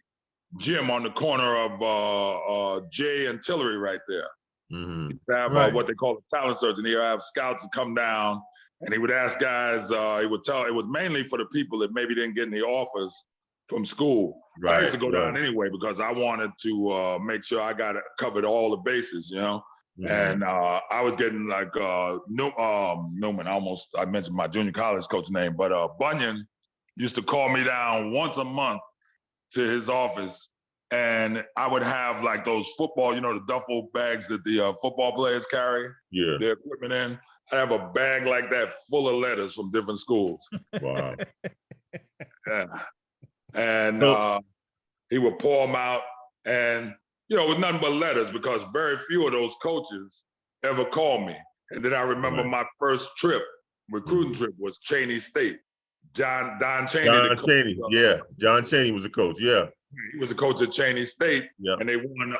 gym on the corner of Jay and Tillery right there. Mhm. He used to have Right. what they call a talent search, and he'd have scouts come down, and he would ask guys. He would tell. It was mainly for the people that maybe didn't get any offers from school. I used to go down anyway because I wanted to make sure I covered all the bases, you know. Mhm. And I was getting like Newman. I mentioned my junior college coach name, but Bunyan used to call me down once a month to his office, and I would have like those football, you know, the duffel bags that the football players carry Yeah. their equipment in. I have a bag like that full of letters from different schools. Wow. Yeah. And So- he would pour them out, and you know, it was nothing but letters because very few of those coaches ever called me. And then I remember Right. my first recruiting trip was Cheney State. Don Cheney. John Chaney. Yeah. John Chaney was the coach. Yeah. He was a coach at Cheney State, Yeah. and they won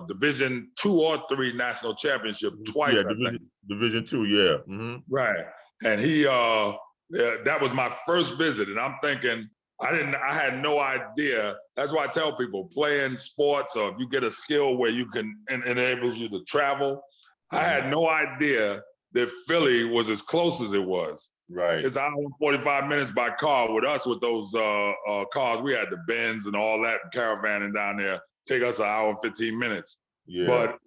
Division 2 or 3 national championship twice. Yeah. I think. Division 2. Yeah. Mhm. Right, and he that was my first visit, and I'm thinking, I had no idea. That's why I tell people playing sports or if you get a skill where you can, enables you to travel. I had no idea that Philly was as close as it was. Right. It's an hour and 45 minutes by car with us with those cars. We had the Benz and all that caravanning down there. Take us an hour and 15 minutes. Yeah. But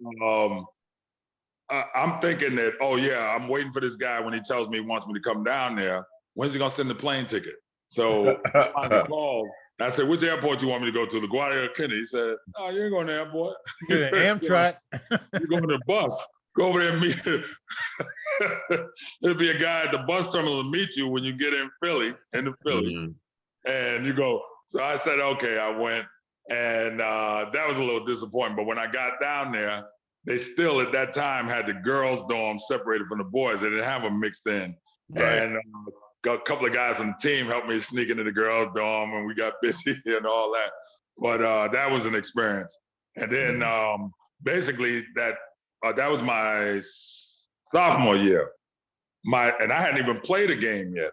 I'm thinking that, oh yeah, I'm waiting for this guy when he tells me he wants me to come down there. When's he gonna send the plane ticket? So I finally called. I said, which airport do you want me to go to? LaGuardia or Kennedy? He said, no, you ain't going to the airport. Get an Amtrak. You're going to the bus. Go over there and meet. There'll be a guy at the bus terminal to meet you when you get in Philly, into Philly. And you go. So I said, okay, I went. And that was a little disappointing. But when I got down there, they still at that time had the girls' dorm separated from the boys. They didn't have them mixed in. Right. And a couple of guys on the team helped me sneak into the girls' dorm, and we got busy and all that. But that was an experience. And then basically that was my sophomore year. And I hadn't even played a game yet.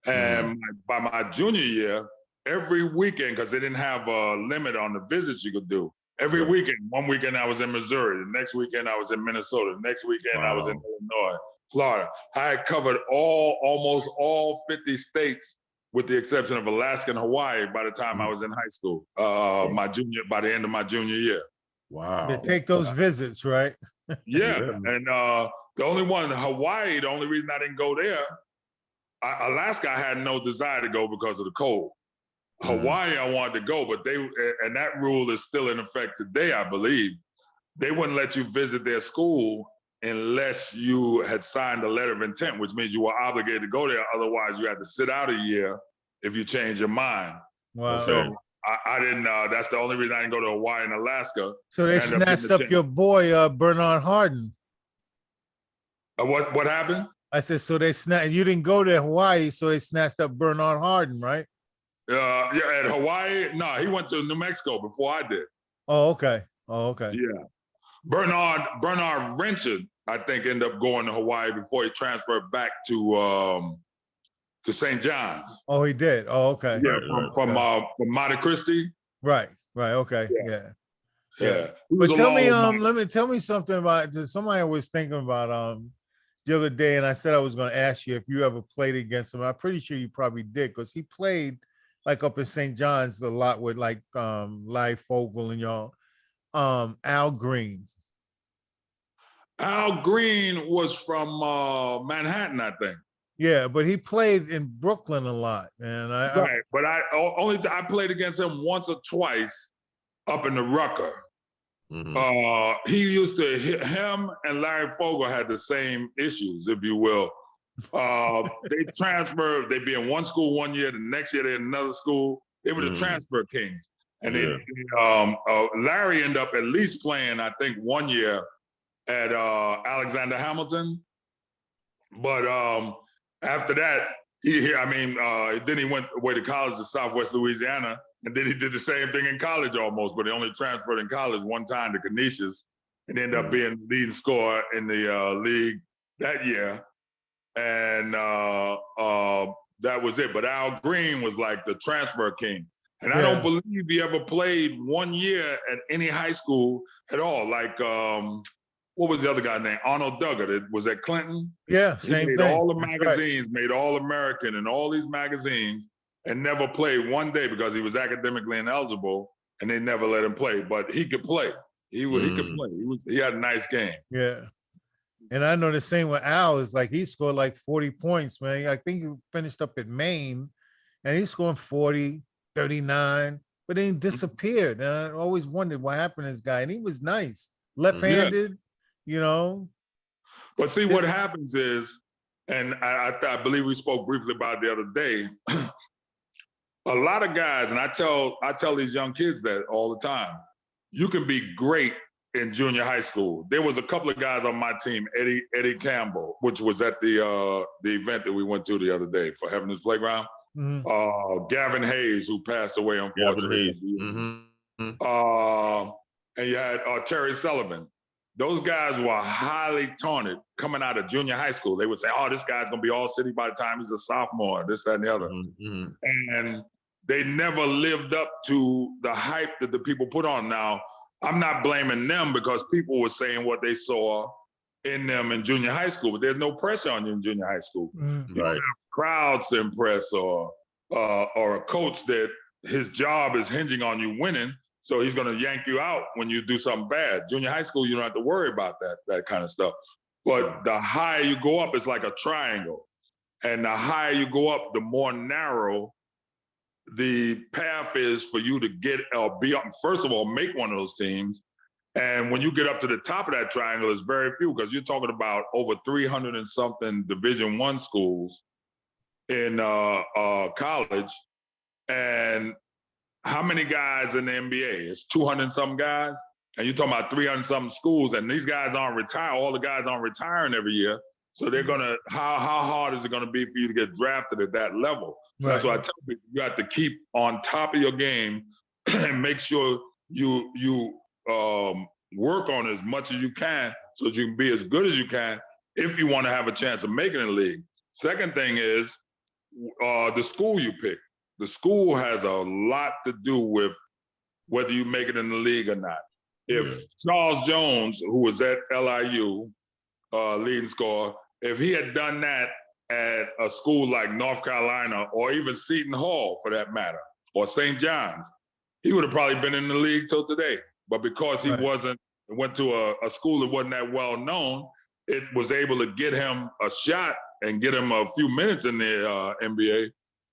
And by my junior year, every weekend, because they didn't have a limit on the visits you could do. Every weekend, one weekend I was in Missouri, the next weekend I was in Minnesota, the next weekend I was in Illinois, Florida. I had covered almost all 50 states with the exception of Alaska and Hawaii by the time I was in high school, by the end of my junior year. Wow. They take those visits, right? Yeah. And the only one, Hawaii, the only reason I didn't go there, Alaska, I had no desire to go because of the cold. Hawaii, I wanted to go, but and that rule is still in effect today, I believe. They wouldn't let you visit their school unless you had signed a letter of intent, which means you were obligated to go there. Otherwise, you had to sit out a year if you change your mind. Wow. So I didn't, that's the only reason I didn't go to Hawaii and Alaska. So they snatched up your boy, Bernard Harden. What happened? I said, so you didn't go to Hawaii, so they snatched up Bernard Harden, right? Yeah, at Hawaii, no, he went to New Mexico before I did. Oh, okay. Oh, okay. Yeah. Bernard Renchard, I think, ended up going to Hawaii before he transferred back to St. John's. Oh, he did. Oh, okay. Yeah, from Monte Cristi. Right. Okay. Yeah. But tell me something about somebody I was thinking about the other day, and I said I was going to ask you if you ever played against him. I'm pretty sure you probably did because he played like up in St. John's a lot with like Larry Fogel and y'all. Al Green. Al Green was from Manhattan, I think. Yeah, but he played in Brooklyn a lot, and but I played against him once or twice up in the Rucker. He used to hit him, and Larry Fogel had the same issues, if you will. They transferred. They'd be in one school one year, the next year they're in another school. They were the transfer kings. And Larry ended up at least playing, I think, 1 year at Alexander Hamilton. But after that, then he went away to college to Southwest Louisiana, and then he did the same thing in college almost, but he only transferred in college one time to Canisius and ended up being leading scorer in the league that year. And that was it. But Al Green was like the transfer king. And I don't believe he ever played 1 year at any high school at all. Like, what was the other guy's name? Arnold Duggar. Was at Clinton? Yeah, same thing. He made all the magazines, made All-American and all these magazines, and never played one day because he was academically ineligible, and they never let him play. But he could play. He could play. He had a nice game. Yeah. And I know the same with Al is like he scored like 40 points, man. I think he finished up at Maine, and he's scoring 40, 39, but then he disappeared. And I always wondered what happened to this guy. And he was nice, left-handed, you know. But see, what happens is, and I believe we spoke briefly about it the other day, a lot of guys, and I tell these young kids that all the time, you can be great in junior high school. There was a couple of guys on my team, Eddie Campbell, which was at the event that we went to the other day for Heaven's Playground. Gavin Hayes, who passed away, unfortunately. And you had Terry Sullivan. Those guys were highly taunted coming out of junior high school. They would say, oh, this guy's gonna be all city by the time he's a sophomore, this, that, and the other. And they never lived up to the hype that the people put on. Now, I'm not blaming them because people were saying what they saw in them in junior high school, but there's no pressure on you in junior high school. Mm. You don't Right. have crowds to impress or a coach that his job is hinging on you winning, so he's going to yank you out when you do something bad. Junior high school, you don't have to worry about that kind of stuff. But the higher you go up, it's like a triangle. And the higher you go up, the more narrow the path is for you to get be up. First of all, make one of those teams. And when you get up to the top of that triangle, it's very few, because you're talking about over 300 and something Division I schools in college. And how many guys in the NBA? It's 200 and something guys. And you're talking about 300 something schools, and these guys aren't retired. All the guys aren't retiring every year. So they're gonna, how hard is it gonna be for you to get drafted at that level? So that's why I tell people, you have to keep on top of your game and make sure you work on as much as you can so that you can be as good as you can if you want to have a chance of making the league. Second thing is the school you pick. The school has a lot to do with whether you make it in the league or not. If Charles Jones, who was at LIU, leading scorer, if he had done that at a school like North Carolina or even Seton Hall for that matter, or St. John's, he would have probably been in the league till today. But because he went to a school that wasn't that well known, it was able to get him a shot and get him a few minutes in the NBA.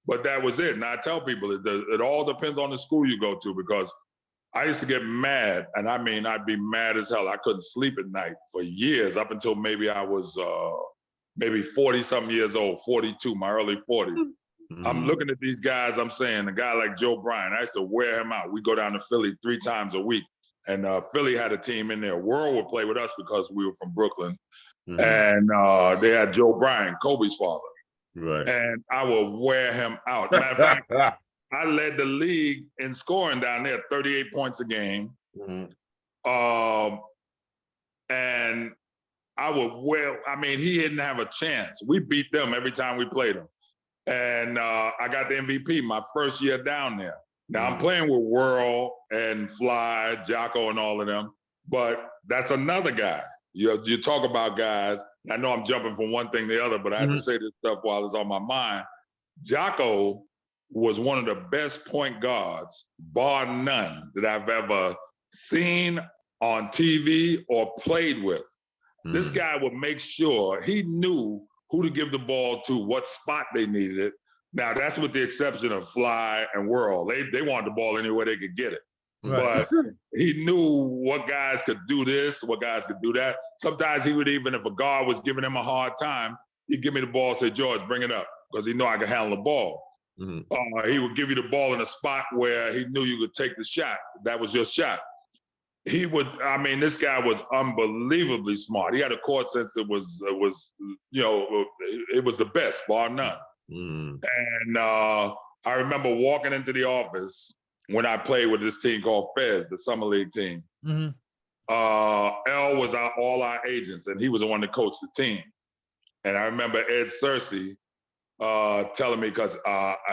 But that was it. And I tell people, it all depends on the school you go to, because I used to get mad, and I mean, I'd be mad as hell. I couldn't sleep at night for years, up until maybe I was maybe 40-something years old, 42, my early 40s. I'm looking at these guys, I'm saying, a guy like Joe Bryant, I used to wear him out. We go down to Philly 3 times a week, and Philly had a team in there. World would play with us because we were from Brooklyn, and they had Joe Bryant, Kobe's father. Right. And I would wear him out. Matter of fact, I led the league in scoring down there, 38 points a game. And I would he didn't have a chance. We beat them every time we played them. And I got the MVP my first year down there. Now I'm playing with Whirl and Fly, Jocko, and all of them, but that's another guy. You talk about guys, I know I'm jumping from one thing to the other, but I have to say this stuff while it's on my mind. Jocko was one of the best point guards, bar none, that I've ever seen on TV or played with. This guy would make sure he knew who to give the ball to, what spot they needed it. Now, that's with the exception of Fly and Whirl. They wanted the ball anywhere they could get it. But he knew what guys could do this, what guys could do that. Sometimes he would, even if a guard was giving him a hard time, he'd give me the ball and say, George, bring it up, because he knew I could handle the ball. He would give you the ball in a spot where he knew you could take the shot. That was your shot. He would, this guy was unbelievably smart. He had a court sense that was it was the best, bar none. And I remember walking into the office when I played with this team called Fez, the summer league team. L was all our agents, and he was the one that coached the team. And I remember Ed Searcy telling me, because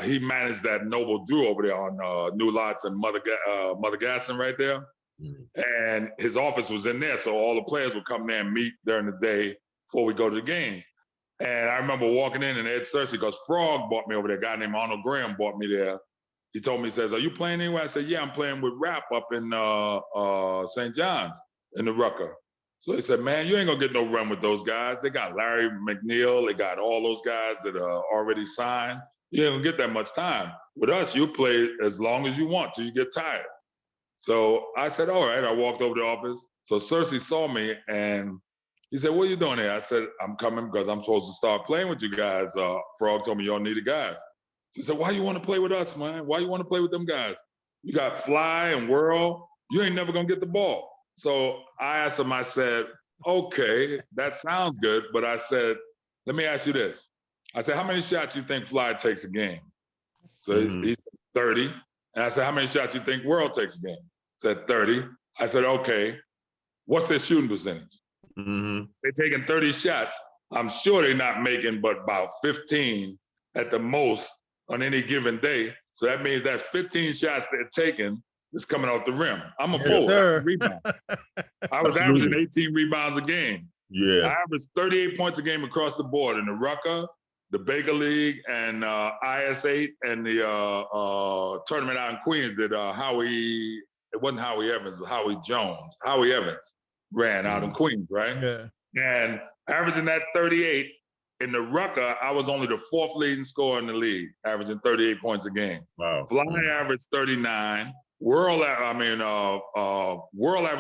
he managed that Noble Drew over there on New Lots and Mother Gaston right there. And his office was in there, so all the players would come there and meet during the day before we go to the games. And I remember walking in, and Ed Searcy, because Frog brought me over there, a guy named Arnold Graham brought me there. He told me, he says, are you playing anywhere? I said, yeah, I'm playing with Rap up in St. John's in the Rucker. So he said, man, you ain't gonna get no run with those guys. They got Larry McNeil, they got all those guys that are already signed. You ain't gonna get that much time. With us, you'll play as long as you want till you get tired. So I said, all right, I walked over to the office. So Searcy saw me and he said, what are you doing here? I said, I'm coming because I'm supposed to start playing with you guys. Frog told me y'all need a guy. He said, why you want to play with us, man? Why you want to play with them guys? You got Fly and Whirl. You ain't never gonna get the ball. So I asked him, I said, okay, that sounds good. But I said, let me ask you this. I said, how many shots you think Fly takes a game? So he said 30. And I said, how many shots you think Whirl takes a game? He said 30. I said, okay, what's their shooting percentage? They're taking 30 shots. I'm sure they're not making but about 15 at the most on any given day. So that means that's 15 shots they're taking that's coming off the rim. I'm a Yes, forward. sir. Rebound. I was Absolutely. averaging 18 rebounds a game. Yeah. I averaged 38 points a game across the board in the Rucker, the Baker League, and IS8, and the tournament out in Queens that Howie, it wasn't Howie Evans, it was Howie Jones. Howie Evans ran out in Queens, right? Yeah. And averaging that 38 in the Rucker, I was only the 4th leading scorer in the league, averaging 38 points a game. Wow. Fly averaged 39. World average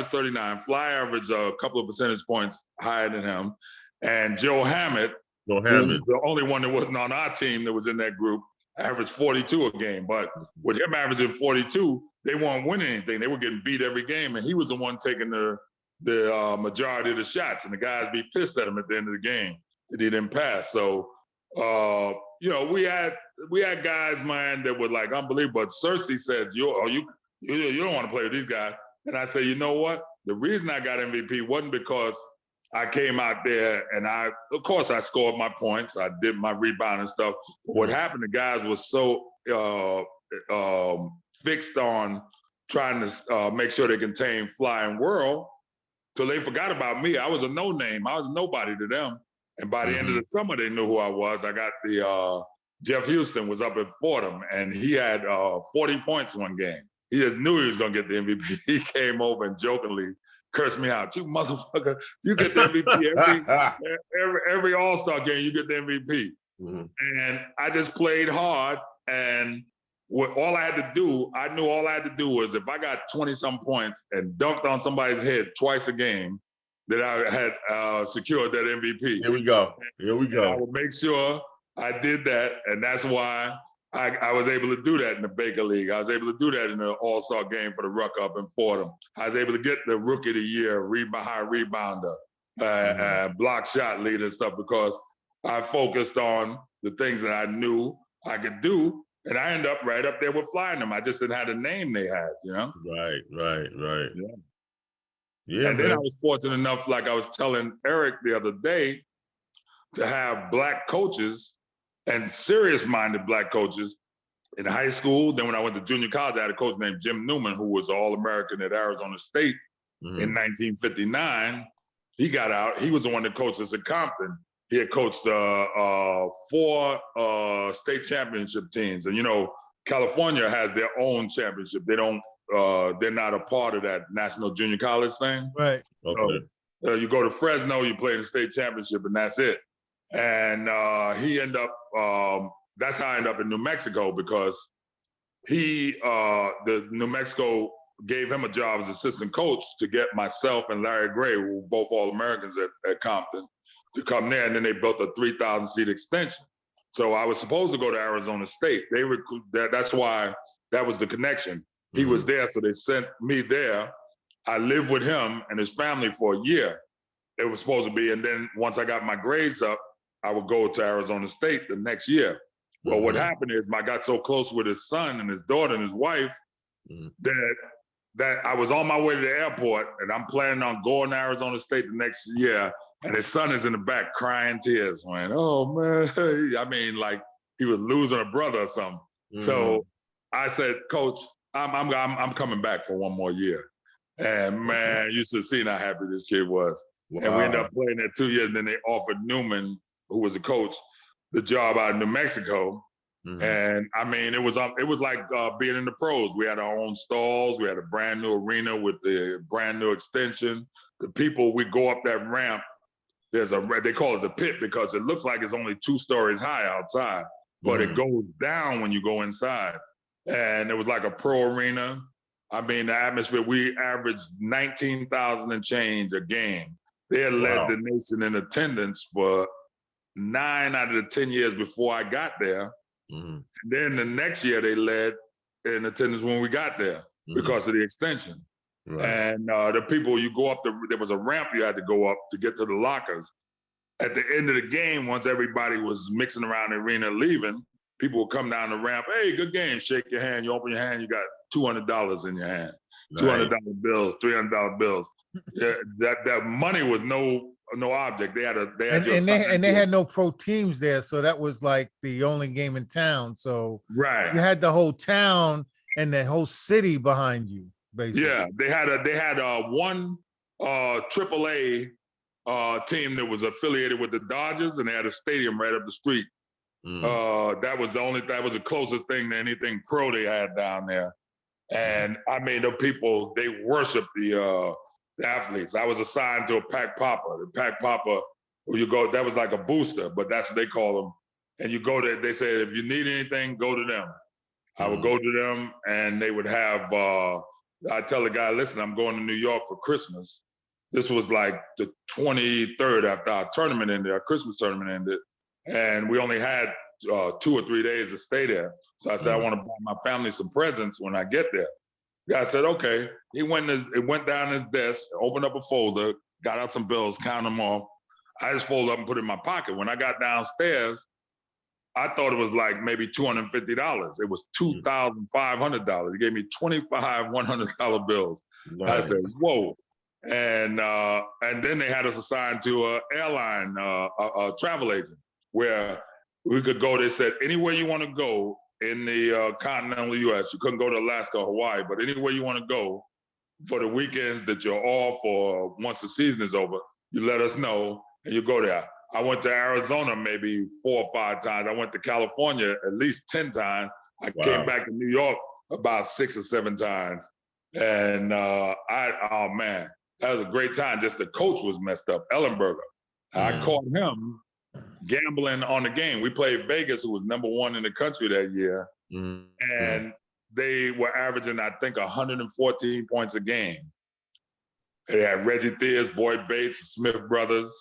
39. Fly averaged a couple of percentage points higher than him. And Joe Hammett, Go who Hammond. was the only one that wasn't on our team that was in that group, averaged 42 a game. But with him averaging 42, they weren't winning anything. They were getting beat every game, and he was the one taking the majority of the shots. And the guys be pissed at him at the end of the game that he didn't pass. So, you know, we had guys, man, that were like unbelievable. But Cersei said, you don't want to play with these guys. And I said, you know what? The reason I got MVP wasn't because I came out there and of course I scored my points. I did my rebound and stuff. But what happened, the guys were so fixed on trying to make sure they contain Fly and World, till they forgot about me. I was a no-name. I was a nobody to them. And by the end of the summer, they knew who I was. I got the Jeff Houston was up at Fordham, and he had 40 points one game. He just knew he was going to get the MVP. He came over and jokingly cursed me out. You motherfucker, you get the MVP every All-Star game, you get the MVP. And I just played hard, and all I had to do, I knew all I had to do was if I got 20-some points and dunked on somebody's head twice a game, that I had secured that MVP. Here we go. Here we go. I would make sure I did that, and that's why I was able to do that in the Baker League. I was able to do that in the All-Star game for the Ruck up in Fordham. I was able to get the Rookie of the Year, high rebounder, block shot leader and stuff because I focused on the things that I knew I could do, and I ended up right up there with flying them. I just didn't have the name they had, you know? Right. Yeah. Yeah, and man. then I was fortunate enough, like I was telling Eric the other day, to have Black coaches and serious-minded Black coaches in high school. Then when I went to junior college, I had a coach named Jim Newman, who was All-American at Arizona State in 1959. He got out. He was the one that coached us at Compton. He had coached 4 state championship teams. And, you know, California has their own championship. They don't, they're not a part of that national junior college thing. Right. Okay. So, you go to Fresno, you play in the state championship, and that's it. And he ended up, that's how I ended up in New Mexico, because the New Mexico gave him a job as assistant coach to get myself and Larry Gray, who were both All-Americans at Compton, to come there. And then they built a 3,000 seat extension. So I was supposed to go to Arizona State. That's why that was the connection. He was there, so they sent me there. I lived with him and his family for a year. It was supposed to be, and then once I got my grades up, I would go to Arizona State the next year. Well, what happened is I got so close with his son and his daughter and his wife that I was on my way to the airport, and I'm planning on going to Arizona State the next year. And his son is in the back crying tears, man. Oh man, I mean, like he was losing a brother or something. So I said, Coach, I'm coming back for one more year. And man, you should have seen how happy this kid was. Wow. And we ended up playing there 2 years. And then they offered Newman, who was a coach, the job out in New Mexico. And I mean, it was like being in the pros. We had our own stalls. We had a brand new arena with the brand new extension. The people, we go up that ramp. They call it the pit because it looks like it's only 2 stories high outside, but it goes down when you go inside. And it was like a pro arena. I mean, the atmosphere, we averaged 19,000 and change a game. They had led the nation in attendance for 9 out of the 10 years before I got there. And then the next year they led in attendance when we got there because of the extension. And the people, you go up, there was a ramp you had to go up to get to the lockers. At the end of the game, once everybody was mixing around the arena leaving, people would come down the ramp, hey, good game, shake your hand, you open your hand, you got $200 in your hand, $200 bills, $300 bills. Yeah, that money was no no object. They had And your and they sign and they to it. had no pro teams there, so that was like the only game in town. So Right. you had the whole town and the whole city behind you, basically. Yeah, they had one AAA team that was affiliated with the Dodgers, and they had a stadium right up the street. That was the closest thing to anything pro they had down there. And I mean, the people, they worship the athletes. I was assigned to a Pack Papa. The Pack Papa, where you go, that was like a booster, but that's what they call them. And you go there, they say, if you need anything, go to them. I would go to them, and they would have, I tell the guy, listen, I'm going to New York for Christmas. This was like the 23rd after our tournament ended, our Christmas tournament ended. And we only had 2 or 3 days to stay there. So I said, I want to buy my family some presents when I get there. The guy said, okay. He went down his desk, opened up a folder, got out some bills, counted them off. I just folded up and put it in my pocket. When I got downstairs, I thought it was like maybe $250. It was $2,500. He gave me 25 $100 bills. Nice. I said, whoa. And then they had us assigned to an airline, a travel agent, where we could go. They said, anywhere you want to go in the continental US, you couldn't go to Alaska or Hawaii, but anywhere you want to go for the weekends that you're off or once the season is over, you let us know and you go there. I went to Arizona maybe 4 or 5 times. I went to California at least 10 times. I came back to New York about 6 or 7 times. And oh man, that was a great time. Just the coach was messed up, Ellenberger. I caught him gambling on the game. We played Vegas, who was #1 in the country that year. And they were averaging, I think, 114 points a game. They had Reggie Theus, Boyd Bates, Smith brothers,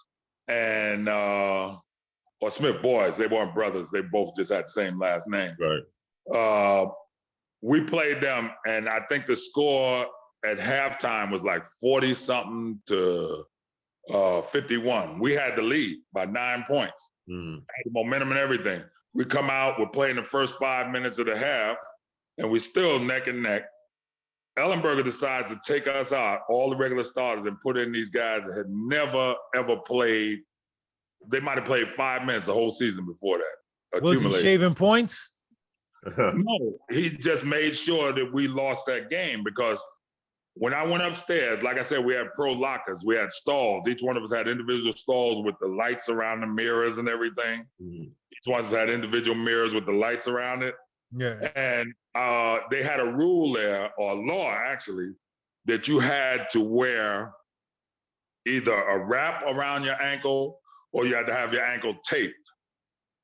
and or Smith boys. They weren't brothers. They both just had the same last name. Right. We played them, and I think the score at halftime was like 40-something to 51. We had the lead by 9 points. Had the momentum and everything. We come out, we're playing the first 5 minutes of the half, and we still neck and neck. Ellenberger decides to take us out, all the regular starters, and put in these guys that had never, ever played. They might have played 5 minutes the whole season before that. Was he shaving points? No, he just made sure that we lost that game, because when I went upstairs, like I said, we had pro lockers, we had stalls. Each one of us had individual stalls with the lights around the mirrors and everything. Each one of us had individual mirrors with the lights around it. Yeah. And they had a rule there, or a law actually, that you had to wear either a wrap around your ankle or you had to have your ankle taped.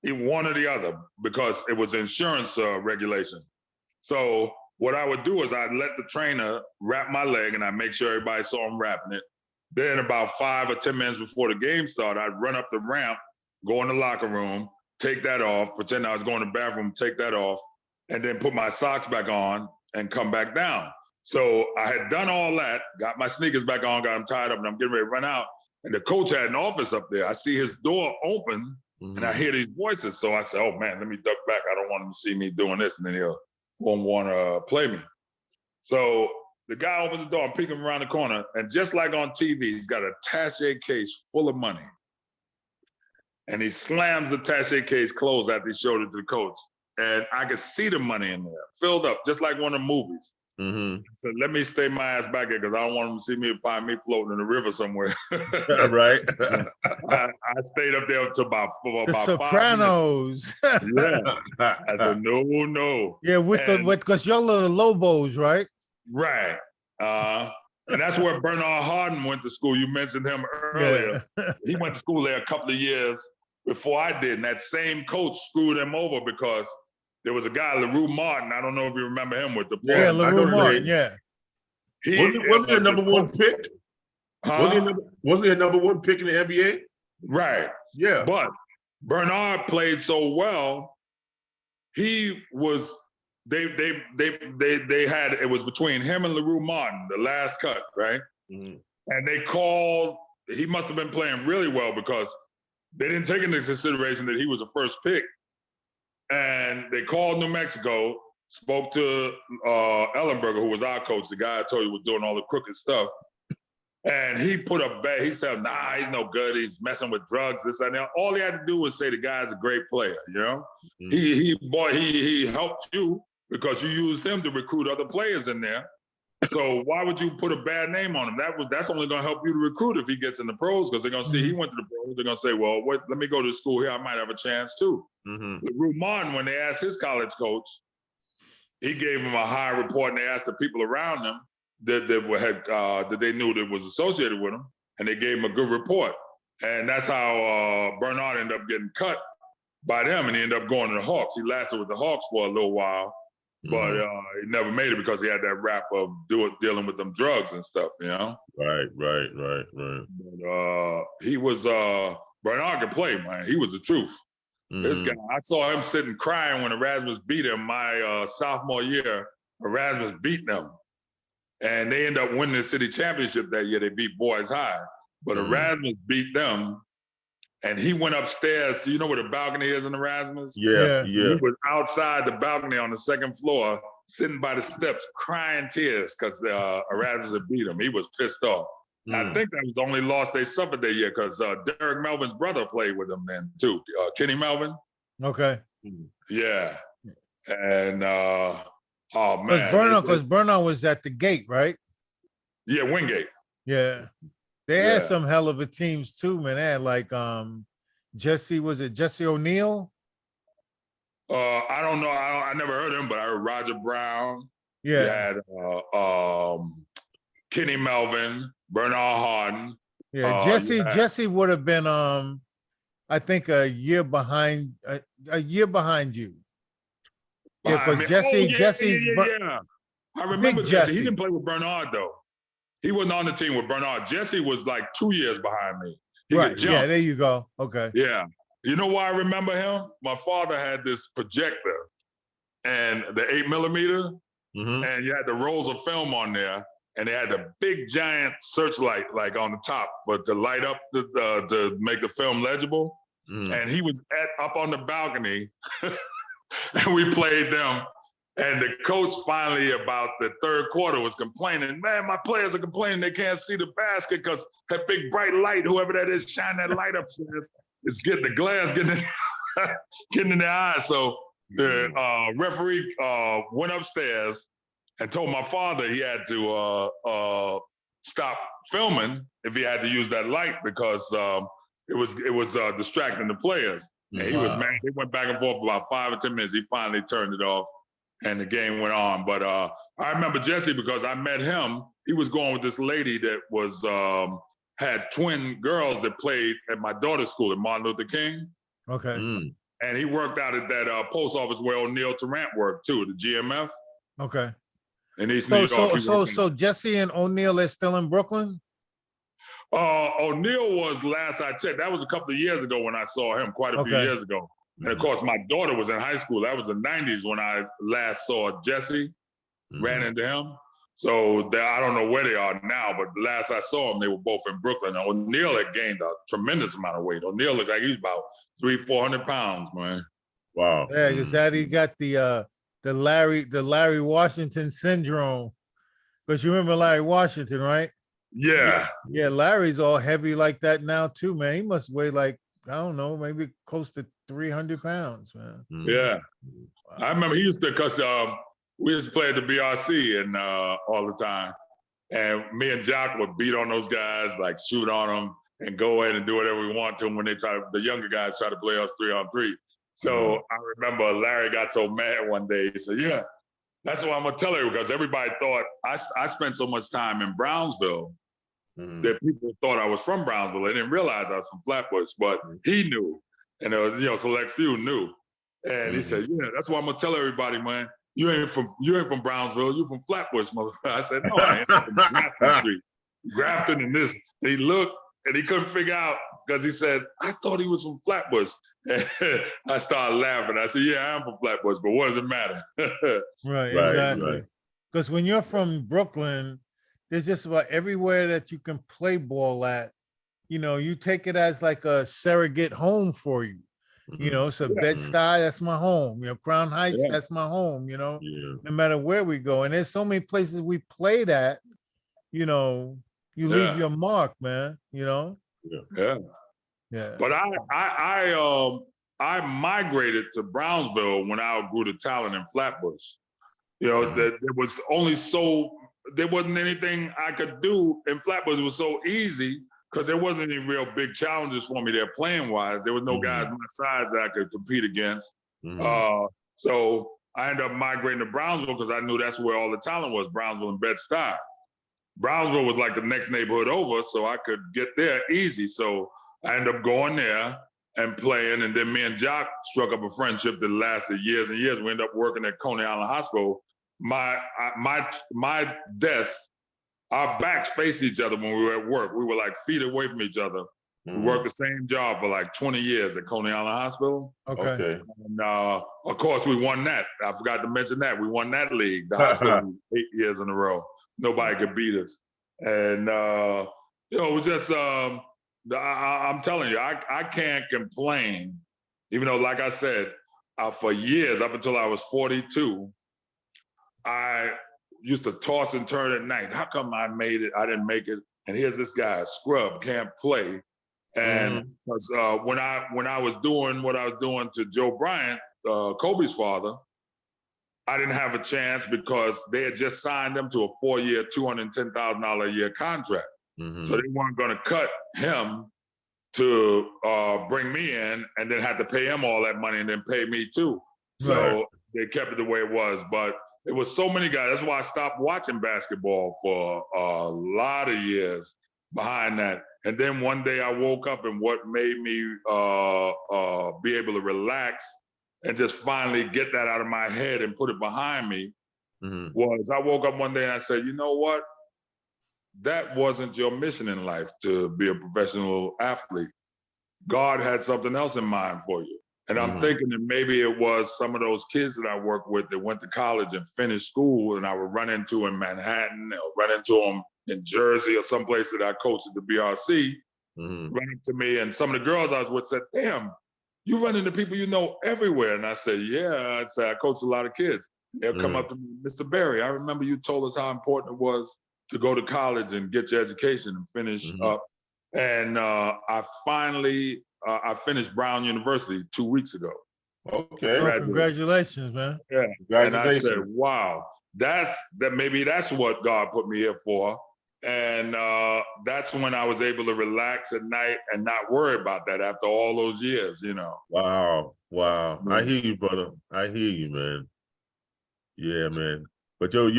One or the other, because it was insurance regulation. So what I would do is I'd let the trainer wrap my leg, and I'd make sure everybody saw him wrapping it. Then about 5 or 10 minutes before the game started, I'd run up the ramp, go in the locker room, take that off, pretend I was going to the bathroom, take that off, and then put my socks back on and come back down. So I had done all that, got my sneakers back on, got them tied up, and I'm getting ready to run out. And the coach had an office up there. I see his door open, and I hear these voices. So I said, oh man, let me duck back. I don't want him to see me doing this, and then he'll won't want to play me. So the guy opens the door, I'm peeking around the corner, and just like on TV, he's got a attaché case full of money. And he slams the attaché case closed after he showed it to the coach. And I could see the money in there, filled up, just like one of the movies. So let me stay my ass back here, because I don't want him to see me, find me floating in the river somewhere. Right. I stayed up there until about The 5 Sopranos. minutes. Yeah. I said, no. Yeah, because y'all are the Lobos, right? Right. And that's where Bernard Harden went to school. You mentioned him earlier. Yeah. He went to school there a couple of years before I did. And that same coach screwed him over, because there was a guy, LaRue Martin. I don't know if you remember him with the Yeah, I know LaRue the Martin, name. yeah. Wasn't he a #1 pick? Huh? Wasn't he a #1 pick in the NBA? Right. Yeah. But Bernard played so well, he was they had, it was between him and LaRue Martin, the last cut, right? And they called, he must have been playing really well, because they didn't take into consideration that he was a first pick. And they called New Mexico, spoke to Ellenberger, who was our coach, the guy I told you was doing all the crooked stuff. And he put a bet. He said, "Nah, he's no good. He's messing with drugs. This and that." All he had to do was say the guy's a great player. You know, Mhm. he helped you because you used him to recruit other players in there. So why would you put a bad name on him? That's only going to help you to recruit if he gets in the pros, because they're going to see he went to the pros. They're going to say, "Well, let me go to school here. I might have a chance too." Mhm. Rue Martin, when they asked his college coach, he gave him a high report, and they asked the people around him that they knew that was associated with him, and they gave him a good report. And that's how Bernard ended up getting cut by them, and he ended up going to the Hawks. He lasted with the Hawks for a little while, but he never made it because he had that rap of dealing with them drugs and stuff, you know? Right. But he was, Bernard could play, man. He was the truth. This guy, I saw him sitting crying when Erasmus beat him my sophomore year. Erasmus beat them. And they end up winning the city championship that year. They beat Boys High. But Erasmus beat them. And he went upstairs. Do you know where the balcony is in Erasmus? Yeah. He was outside the balcony on the second floor, sitting by the steps, crying tears because Erasmus had beat him. He was pissed off. I think that was the only loss they suffered that year because Derek Melvin's brother played with him then too, Kenny Melvin. Okay. Yeah. And oh man. Because Bernard was at the gate, right? Yeah, Wingate. Yeah. They had some hell of a teams too, man. They had like Jesse O'Neal? I don't know. I never heard him, but I heard Roger Brown. Yeah. You had Kenny Melvin, Bernard Harden. Yeah, Jesse would have been I think a year behind you. Yeah, because Jesse's I remember Jesse. He didn't play with Bernard though. He wasn't on the team with Bernard. Jesse was like 2 years behind me. He right. could jump. Yeah, there you go. Okay. Yeah. You know why I remember him? My father had this projector and the 8mm, and you had the rolls of film on there, and they had the big giant searchlight like on the top, but to light up to make the film legible. And he was up on the balcony, and we played them. And the coach finally, about the third quarter, was complaining, "Man, my players are complaining they can't see the basket because that big bright light, whoever that is, shine that light upstairs. It's getting the glass getting in their eyes." So the referee went upstairs and told my father he had to stop filming if he had to use that light because it was distracting the players. And he was mad. They went back and forth for about 5 or 10 minutes. He finally turned it off, and the game went on. But I remember Jesse because I met him. He was going with this lady that was had twin girls that played at my daughter's school at Martin Luther King. Okay. And he worked out at that post office where O'Neal Tarrant worked too, the GMF. Okay. In East New York. So Jesse and O'Neal are still in Brooklyn? O'Neal was, last I checked, that was a couple of years ago when I saw him, quite a few years ago. And of course, my daughter was in high school. That was the 90s when I last saw Jesse, ran into him. So I don't know where they are now, but last I saw them, they were both in Brooklyn. Now, O'Neal had gained a tremendous amount of weight. O'Neal looked like he's about 300-400 pounds, man. Wow. Yeah, because that he got the Larry Washington syndrome. Because you remember Larry Washington, right? Yeah. Yeah, Larry's all heavy like that now too, man. He must weigh like, I don't know, maybe close to 300 pounds, man. Yeah. Wow. I remember he used to, because we used to play at the BRC and all the time. And me and Jock would beat on those guys, like shoot on them and go in and do whatever we want to them when the younger guys try to play us 3-on-3. So I remember Larry got so mad one day, he said, "Yeah, that's what I'm gonna tell you," because everybody thought I spent so much time in Brownsville that people thought I was from Brownsville. They didn't realize I was from Flatbush, but he knew, and there was select few knew. And he said, "Yeah, that's what I'm gonna tell everybody, man. You ain't from Brownsville. You from Flatbush, motherfucker." I said, "No, I ain't from Grafton Street. Grafton and this." He looked and he couldn't figure out because he said, "I thought he was from Flatbush." And I started laughing. I said, "Yeah, I'm from Flatbush, but what does it matter?" Right, exactly. Because when you're from Brooklyn, there's just about everywhere that you can play ball at. You take it as like a surrogate home for you. So Bed-Stuy, that's my home. Crown Heights, that's my home. No matter where we go. And there's so many places we played at, You Yeah. leave your mark, man. You know. Yeah. Yeah. But I migrated to Brownsville when I outgrew the talent in Flatbush. You know, Mhm. that there was there wasn't anything I could do in Flatbush. It was so easy because there wasn't any real big challenges for me there playing wise. There was no guys my size that I could compete against. Mhm. So I ended up migrating to Brownsville because I knew that's where all the talent was, Brownsville and Bed-Stuy. Brownsville was like the next neighborhood over, so I could get there easy. So I ended up going there and playing, and then me and Jock struck up a friendship that lasted years and years. We ended up working at Coney Island Hospital. My desk, our backs faced each other when we were at work. We were like feet away from each other. We worked the same job for like 20 years at Coney Island Hospital. Okay. Okay. And of course, we won that. I forgot to mention that. We won that league, the hospital, 8 years in a row. Nobody could beat us. And, you know, it was just, I'm telling you, I can't complain. Even though, like I said, for years, up until I was 42, I used to toss and turn at night. How come I made it? I didn't make it. And here's this guy, scrub, can't play. And when I was doing what I was doing to Joe Bryant, Kobe's father, I didn't have a chance because they had just signed him to a 4-year, $210,000 a year contract. Mhm. So they weren't going to cut him to bring me in and then have to pay him all that money and then pay me too. So they kept it the way it was. But it was so many guys. That's why I stopped watching basketball for a lot of years behind that. And then one day I woke up, and what made me be able to relax and just finally get that out of my head and put it behind me was I woke up one day and I said, you know what? That wasn't your mission in life, to be a professional athlete. God had something else in mind for you. And I'm thinking that maybe it was some of those kids that I worked with that went to college and finished school, and I would run into in Manhattan or run into them in Jersey or someplace that I coached at the BRC, run into me. And some of the girls I was with said, damn, you run into people you know everywhere. And I said, yeah, I'd say I coach a lot of kids. They'll come up to me, Mr. Berry, I remember you told us how important it was to go to college and get your education and finish up. And I finally, I finished Brown University 2 weeks ago. Okay. Oh, congratulations, man. Yeah. And I said, Congratulations. wow, maybe that's what God put me here for. And that's when I was able to relax at night and not worry about that after all those years, you know. Wow. Wow. I hear you, brother. I hear you, man. Yeah, man. But your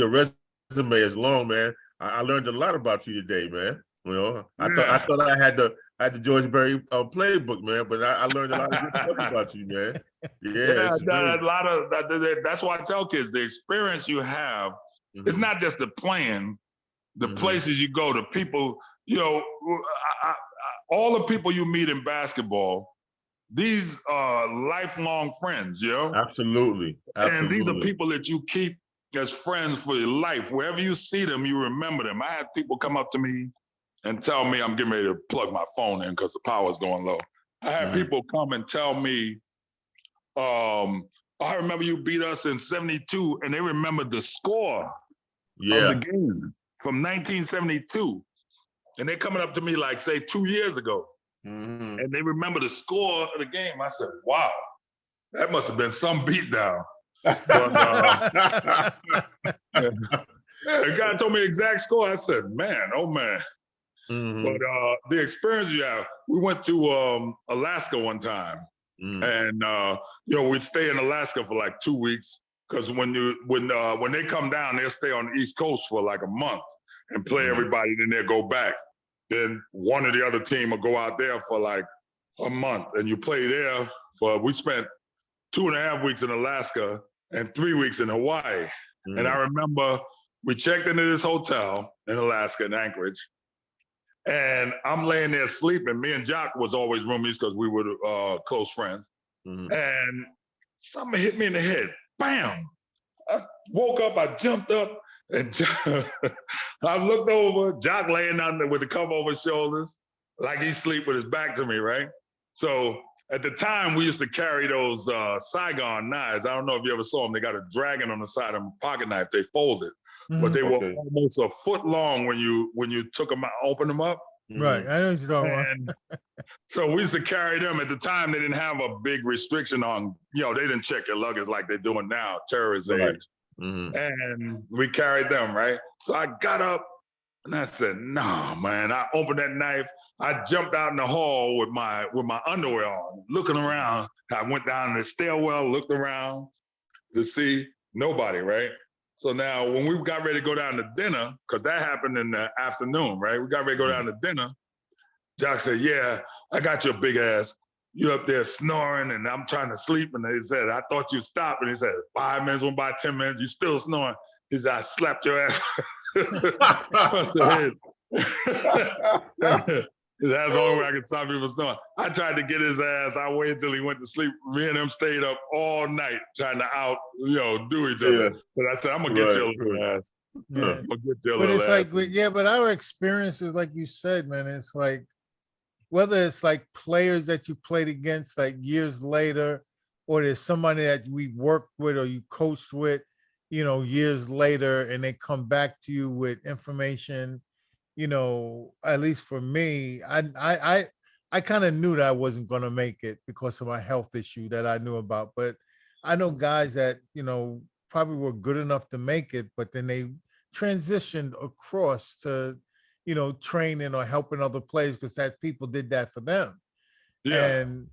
resume is long, man. I learned a lot about you today, man. You know, I thought I had the George Berry playbook, man, but I learned a lot of good stuff about you, man. Yeah, it's a lot of that's why I tell kids the experience you have. It's not just the playing, the places you go, the people. You know, all the people you meet in basketball, these are lifelong friends. You know, absolutely. And these are people that you keep as friends for your life. Wherever you see them, you remember them. I had people come up to me and tell me I'm getting ready to plug my phone in because the power's going low. I had people come and tell me, I remember you beat us in 72, and they remember the score of the game from 1972. And they're coming up to me like, say, 2 years ago. And they remember the score of the game. I said, wow, that must have been some beatdown. But the guy told me the exact score. I said, man, oh man. But the experience you have, we went to Alaska one time. And you know, we'd stay in Alaska for like 2 weeks because when they come down, they'll stay on the East Coast for like a month and play everybody, then they'll go back. Then one or the other team will go out there for like a month, and you play there we spent 2.5 weeks in Alaska and 3 weeks in Hawaii. And I remember we checked into this hotel in Alaska in Anchorage, and I'm laying there sleeping. Me and Jock was always roomies because we were close friends. And something hit me in the head. Bam! I woke up, I jumped up, and I looked over, Jock laying down there with the cover over his shoulders, like he's asleep with his back to me, right? So at the time, we used to carry those Saigon knives. I don't know if you ever saw them. They got a dragon on the side of them, pocket knife. They folded. but Mhm. they were Okay. almost a foot long when you took them out, opened them up. Right. I know what you're talking about. And so we used to carry them. At the time, they didn't have a big restriction on, they didn't check your luggage like they're doing now, terrorist Right. age. Mhm. And we carried them, right? So I got up and I said, no, man. I opened that knife. I jumped out in the hall with my underwear on, looking around. I went down the stairwell, looked around to see nobody, right? So now when we got ready to go down to dinner, because that happened in the afternoon, right? We got ready to go down to dinner. Jock said, yeah, I got your big ass. You up there snoring and I'm trying to sleep. And they said, I thought you stopped. And he said, 5 minutes went by, 10 minutes, you still snoring. He said, I slapped your ass across the head. That's the only way I could stop him from snoring. I tried to get his ass. I waited till he went to sleep. Me and him stayed up all night trying to do each other. Yeah. But I said, I'm going to get your Right, little right. ass. Yeah. I'm going to get your But little it's ass. like, yeah, but our experiences, like you said, man, it's like, whether it's like players that you played against like years later, or there's somebody that we worked with or you coached with, years later, and they come back to you with information, at least for me, I kind of knew that I wasn't going to make it because of my health issue that I knew about. But I know guys that, probably were good enough to make it, but then they transitioned across to, training or helping other players because that people did that for them. Yeah. And,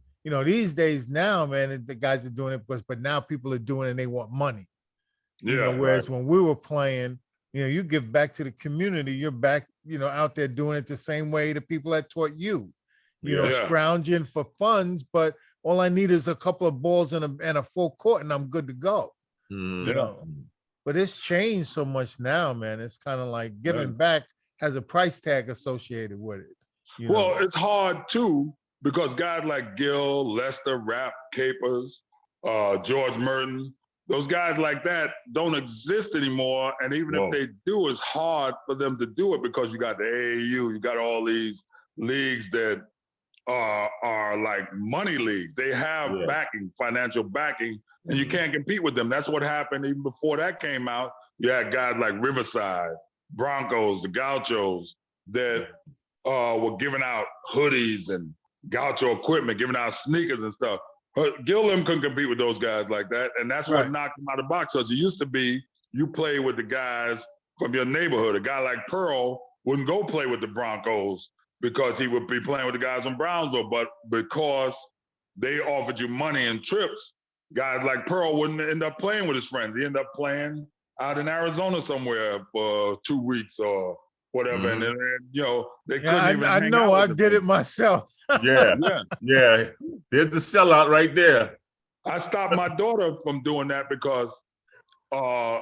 these days now, man, the guys are doing it but now people are doing it and they want money. Yeah. Whereas when we were playing, you give back to the community, you're back, out there doing it the same way the people that taught you, Yeah. scrounging for funds, but all I need is a couple of balls and a full court and I'm good to go. Mhm. You know, but it's changed so much now, man. It's kind of like giving back has a price tag associated with it. Well, it's hard too, because guys like Gil, Lester, Rapp, Capers, George Merton, those guys like that don't exist anymore. And even if they do, it's hard for them to do it because you got the AAU, you got all these leagues that are like money leagues. They have backing, financial backing, and you can't compete with them. That's what happened even before that came out. You had guys like Riverside, Broncos, the Gauchos that were giving out hoodies and Gaucho equipment, giving out sneakers and stuff. Gilliam couldn't compete with those guys like that, and that's what knocked him out of the box. Because it used to be you play with the guys from your neighborhood. A guy like Pearl wouldn't go play with the Broncos because he would be playing with the guys from Brownsville, but because they offered you money and trips, guys like Pearl wouldn't end up playing with his friends. He ended up playing out in Arizona somewhere for 2 weeks or whatever. And then, they couldn't even I hang know out I with did them. it myself. Yeah. There's the sellout right there. I stopped my daughter from doing that because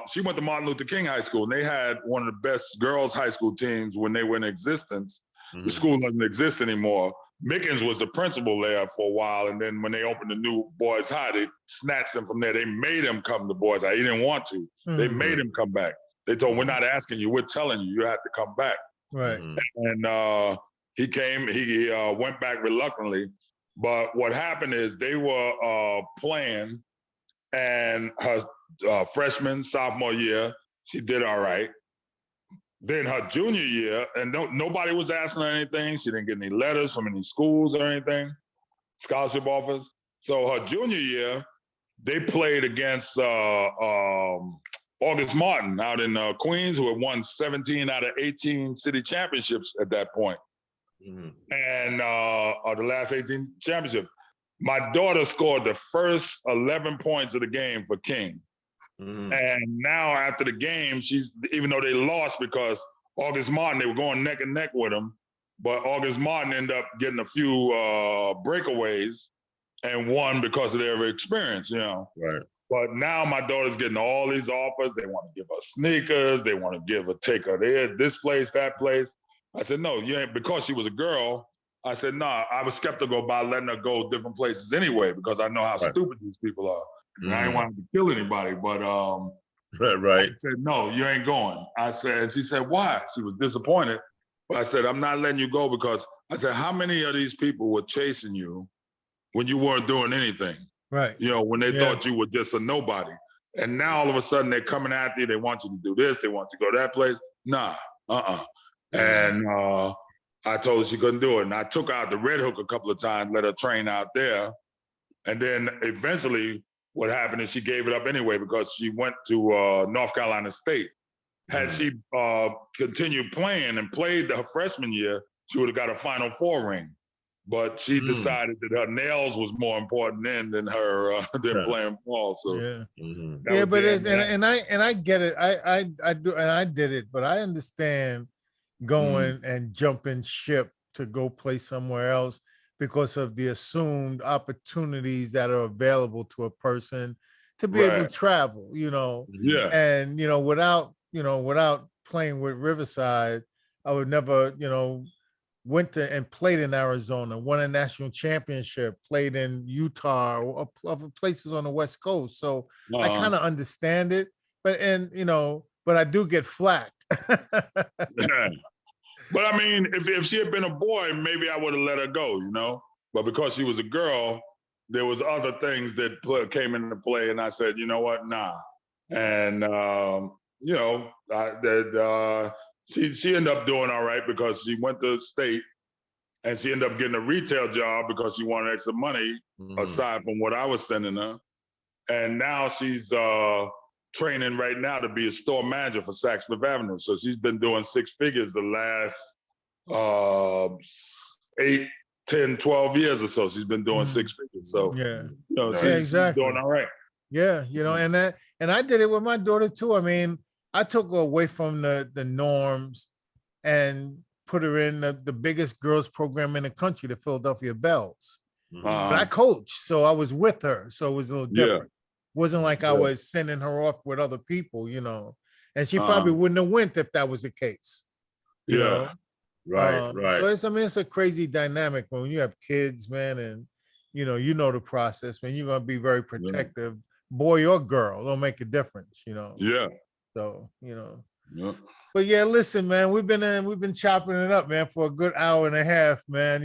she went to Martin Luther King High School, and they had one of the best girls' high school teams when they were in existence. The school doesn't exist anymore. Mickens was the principal there for a while, and then when they opened the new boys' high, they snatched him from there. They made him come to boys' high. He didn't want to. They made him come back. They told him, we're not asking you, we're telling you, you have to come back. Right. And he came, he went back reluctantly. But what happened is they were playing, and her freshman, sophomore year, she did all right. Then her junior year, and nobody was asking her anything. She didn't get any letters from any schools or anything, scholarship offers. So her junior year, they played against August Martin out in Queens, who had won 17 out of 18 city championships at that point. And the last 18 championships. My daughter scored the first 11 points of the game for King. And now after the game, even though they lost because August Martin, they were going neck and neck with him, but August Martin ended up getting a few breakaways and won because of their experience, Right. But now my daughter's getting all these offers. They want to give her sneakers. They want to take her there, this place, that place. I said, no, you ain't, because she was a girl. I said, no, I was skeptical about letting her go different places anyway, because I know how stupid these people are. And I didn't want to kill anybody, but I said, no, you ain't going. I said, and she said, why? She was disappointed. But I said, I'm not letting you go because I said, how many of these people were chasing you when you weren't doing anything? Right. When they thought you were just a nobody. And now all of a sudden they're coming after you. They want you to do this. They want you to go to that place. Nah, And I told her she couldn't do it. And I took her out the Red Hook a couple of times, let her train out there. And then eventually what happened is she gave it up anyway because she went to North Carolina State. Had she continued playing and played her freshman year, she would have got a Final Four ring. But she decided that her nails was more important than her than playing ball. So yeah, but it's, and I get it. I do, and I did it, but I understand going and jumping ship to go play somewhere else because of the assumed opportunities that are available to a person to be able to travel, and without playing with Riverside, I would never, went to and played in Arizona, won a national championship, played in Utah or other places on the West Coast. So I kind of understand it, but I do get flack. But I mean, if she had been a boy, maybe I would have let her go, But because she was a girl, there was other things that came into play, and I said, you know what, nah. And she ended up doing all right because she went to state, and she ended up getting a retail job because she wanted extra money aside from what I was sending her. And now she's training right now to be a store manager for Saks Fifth Avenue. So she's been doing six figures the last 8, 10, 12 years or so. She's been doing six figures. So she's doing all right. Yeah, and I did it with my daughter too. I mean, I took her away from the norms and put her in the biggest girls program in the country, the Philadelphia Bells. But I coached, so I was with her. So it was a little different. Wasn't like I was sending her off with other people, and she probably wouldn't have went if that was the case. You know? Right. So it's a crazy dynamic when you have kids, man, and you know the process, man. You're gonna be very protective, boy or girl, don't make a difference, Yeah. So, But yeah, listen, man, we've been chopping it up, man, for a good hour and a half, man.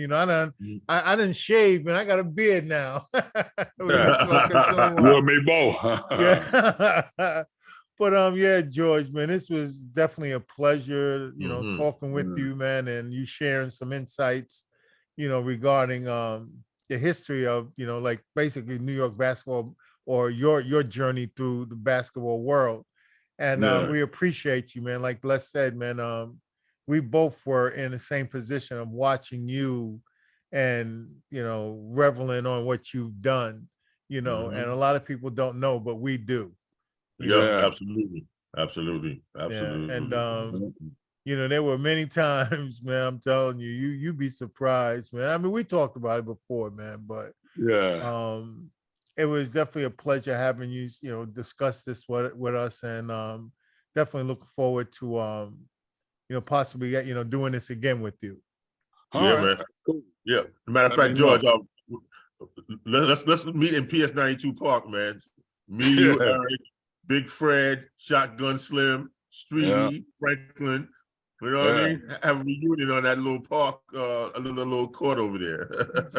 I didn't shave, man. I got a beard now. You and me both. Yeah. But yeah, George, man, this was definitely a pleasure, talking with you, man, and you sharing some insights, regarding the history of, like basically New York basketball or your journey through the basketball world. And we appreciate you, man. Like Les said, man, we both were in the same position of watching you and, reveling on what you've done, and a lot of people don't know, but we do. Absolutely. Yeah. And, there were many times, man, I'm telling you, you'd be surprised, man. I mean, we talked about it before, man, but it was definitely a pleasure having you, discuss this with us, and definitely looking forward to, possibly, doing this again with you. Man. Cool. Yeah. As a matter of fact, George, let's meet in PS 92 Park, man. Me, you, Eric, Big Fred, Shotgun Slim, Streety, Franklin. You know what I mean? Have a reunion on that little park, a little court over there.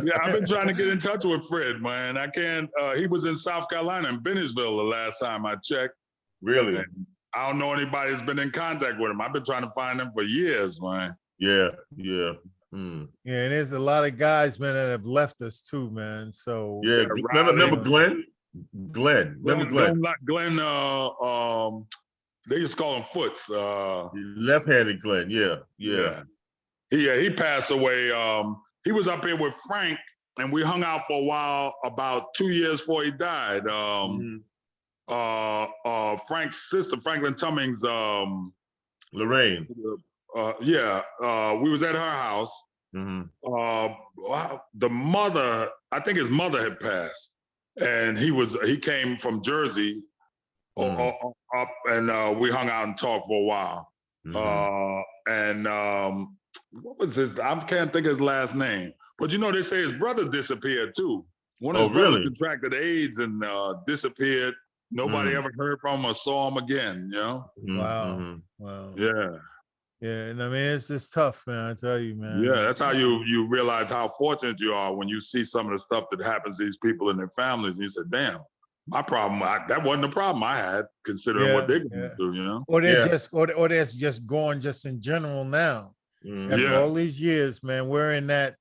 Yeah, I've been trying to get in touch with Fred, man. I can't. He was in South Carolina, in Benningsville, the last time I checked. Really? And I don't know anybody that's been in contact with him. I've been trying to find him for years, man. Yeah. Yeah, and there's a lot of guys, man, that have left us too, man. So remember Glenn? Remember Glenn? Glenn, they used to call him Foots. Left-handed Glenn, yeah. He passed away. He was up here with Frank, and we hung out for a while, about 2 years before he died. Frank's sister, Franklin Tummings, Lorraine. We was at her house. The mother, I think his mother had passed, and he came from Jersey up, and we hung out and talked for a while. What was his? I can't think of his last name, but they say his brother disappeared too. One of his brothers contracted AIDS and disappeared. Nobody ever heard from him or saw him again. Wow. Yeah, and I mean it's tough, man. I tell you, man. Yeah, that's how you realize how fortunate you are when you see some of the stuff that happens to these people and their families, and you say, "Damn, my problem. That wasn't the problem I had, considering what Yeah, they're going yeah. through. You know. Or they're Yeah. just, or they're just going just in general now. Mhm. After Yeah. all these years, man, we're in that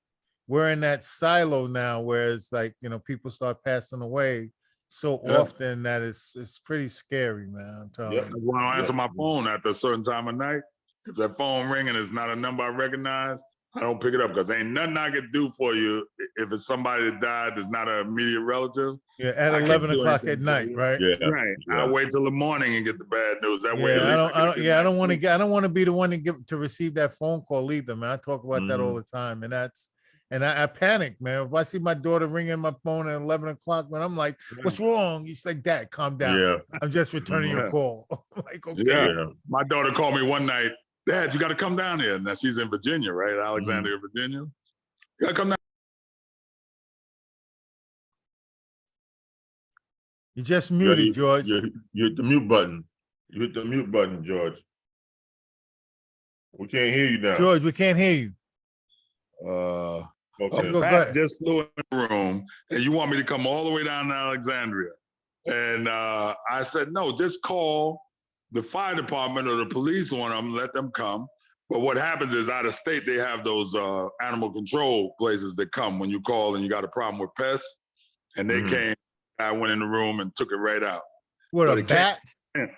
silo now where it's like, people start passing away so Yeah. often that it's pretty scary, man. I'm telling Yep. you. That's why I don't answer my Yeah. phone after a certain time of night. If that phone ringing is not a number I recognize, I don't pick it up because ain't nothing I can do for you if it's somebody that died that's not an immediate relative. Yeah, at I can't 11 do o'clock anything at for night, you. right? Yeah. Right. Yeah. I wait till the morning and get the bad news. That way, at Yeah, least I I can don't want to get, I don't want to be the one to receive that phone call either, man. I talk about that all Mhm. the time, and I panic, man. If I see my daughter ringing my phone at 11 o'clock, when I'm like, "What's wrong?" He's like, "Dad, calm down. Yeah. I'm just returning your Yeah. call." I'm like, okay. Yeah. My daughter called me one night. Dad, you got to come down here. Now she's in Virginia, right? Alexandria, Virginia. You got to come down. You just Yeah, muted, George. You hit the mute button. You hit the mute button, George. We can't hear you now. George, we can't hear you. Okay. Go Bat ahead. just flew in the room, and you want me to come all the way down to Alexandria. And I said, no, just call the fire department or the police on them, let them come. But what happens is out of state, they have those animal control places that come when you call and you got a problem with pests. And they Mhm. came, I went in the room and took it right out. What, But a it came bat? in.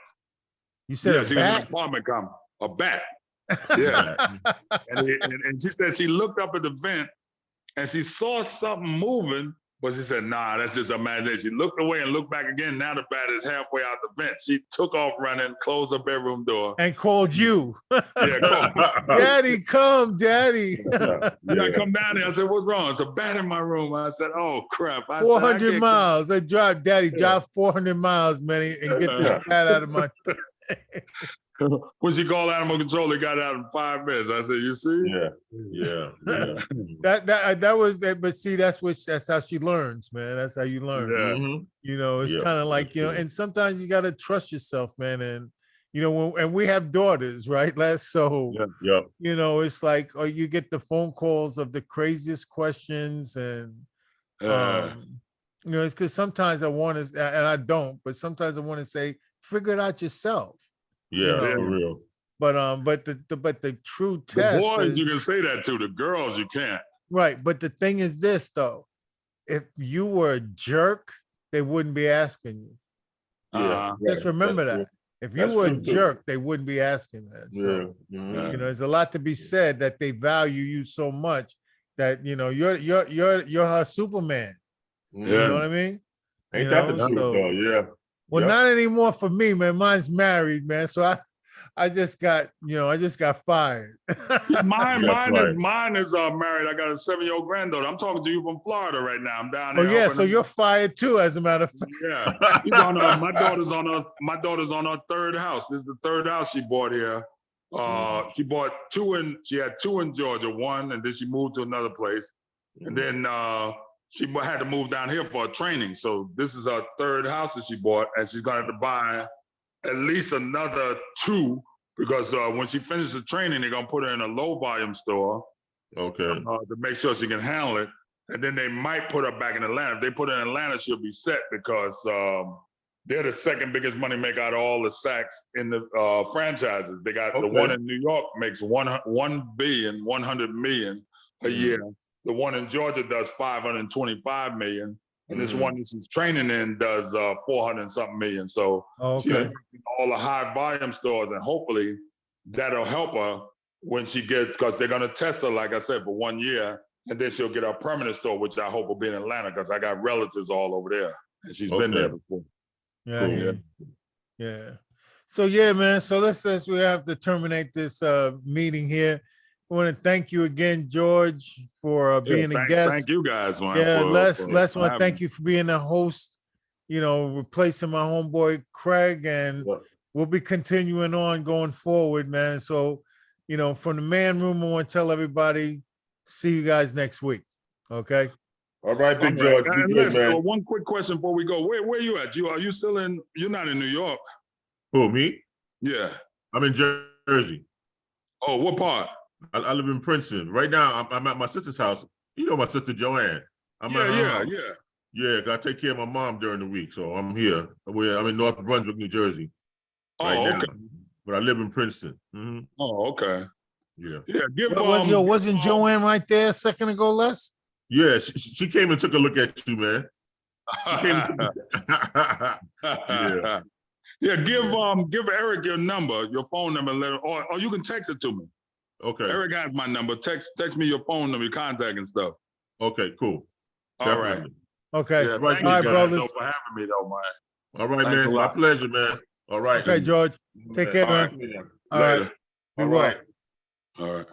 You said Yeah, a she was in the bat? apartment come, a bat. Yeah. And she said she looked up at the vent and she saw something moving, but she said, nah, that's just imagination. She looked away and looked back again. Now the bat is halfway out the vent. She took off running, closed her bedroom door. And called you. Yeah, call. Daddy, come, Daddy. You gotta come down here. I said, what's wrong? It's a bat in my room. I said, oh crap. I said, I 400 can't miles. They drive, Daddy, drive 400 miles, man, and get this Yeah. bat out of my. When she called animal control, they got out in 5 minutes. I said, you see? Yeah. Yeah. Yeah. That was that, but see, that's how she learns, man. That's how you learn. Yeah. Mhm. It's Yeah, kind of like, that's true. and sometimes you gotta trust yourself, man. And and we have daughters, right? So Yeah. Yep. it's like, oh, you get the phone calls of the craziest questions, and it's because sometimes I want to, and I don't, but sometimes I want to say, figure it out yourself. Yeah, know. for real. But the true The test boys, is, you can say that to. The girls, you can't. right. But the thing is this, though, if you were a jerk, they wouldn't be asking you. Uh-huh. Just remember That's that. If you That's were a true, too. jerk, they wouldn't be asking that. true. So, Yeah. Mhm. there's a lot to be said that they value you so much that you're her Superman. Mhm. You know what I mean? Ain't that the know, truth, so- though? Yeah. Well, Yep. not anymore for me, man. Mine's married, man. So I just got fired. Mine right. is married. I got a 7-year-old granddaughter. I'm talking to you from Florida right now. I'm down Oh there. yeah, helping so them. you're fired too, as a matter of fact. Yeah. My daughter's on her third house. This is the third house she bought here. She bought she had 2 in Georgia, one, and then she moved to another place. And then she had to move down here for a training. So this is her third house that she bought, and she's gonna have to buy at least another 2 because when she finishes the training, they're gonna put her in a low volume store Okay. to make sure she can handle it. And then they might put her back in Atlanta. If they put her in Atlanta, she'll be set because they're the second biggest money maker out of all the sacks in the franchises. They got the Okay. one in New York makes 100 million a year. The one in Georgia does 525 million. And this one that she's training in does 400 and something million. So she's Okay. working all the high volume stores, and hopefully that'll help her when she gets, because they're gonna test her, like I said, for 1 year, and then she'll get a permanent store, which I hope will be in Atlanta, because I got relatives all over there, and she's been there Okay. before. Yeah. I Cool. hear you. Yeah. So yeah, man. So we have to terminate this meeting here. I want to thank you again, George, for being a guest. Thank you guys, man. Yeah, Les for want to having thank me. you for being a host, replacing my homeboy Craig, and Yeah. we'll be continuing on going forward, man. So, from the man room, I want to tell everybody, see you guys next week. Okay. All right, Big All right. George. Be And good, Les, man. one quick question before we go. Where you at? Are you still you're not in New York? Who, me? Yeah. I'm in Jersey. Oh, what part? I live in Princeton. Right now, I'm at my sister's house. You know my sister Joanne. I'm at her house. Yeah. Yeah, I take care of my mom during the week, so I'm here. I'm in North Brunswick, New Jersey. Right Oh, now. okay. But I live in Princeton. Oh, okay. Yeah. Yeah, give Wasn't Joanne right there a second ago, Les? Yeah, she came and took a look at you, man. She came and took yeah. Yeah, give Eric your number, your phone number, or you can text it to me. Okay. Eric has my number. Text me your phone number, your contact and stuff. Okay, cool. All right. Definitely. Okay. Yeah, Right, thank all you right, guys brothers. though, for having me though, man. All right, Thanks a man. My lot. pleasure, man. All right. Okay, George. Take care, All man. right. All right. Later. Be All well. right. All right.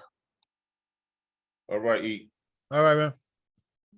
All right, E. All right, man.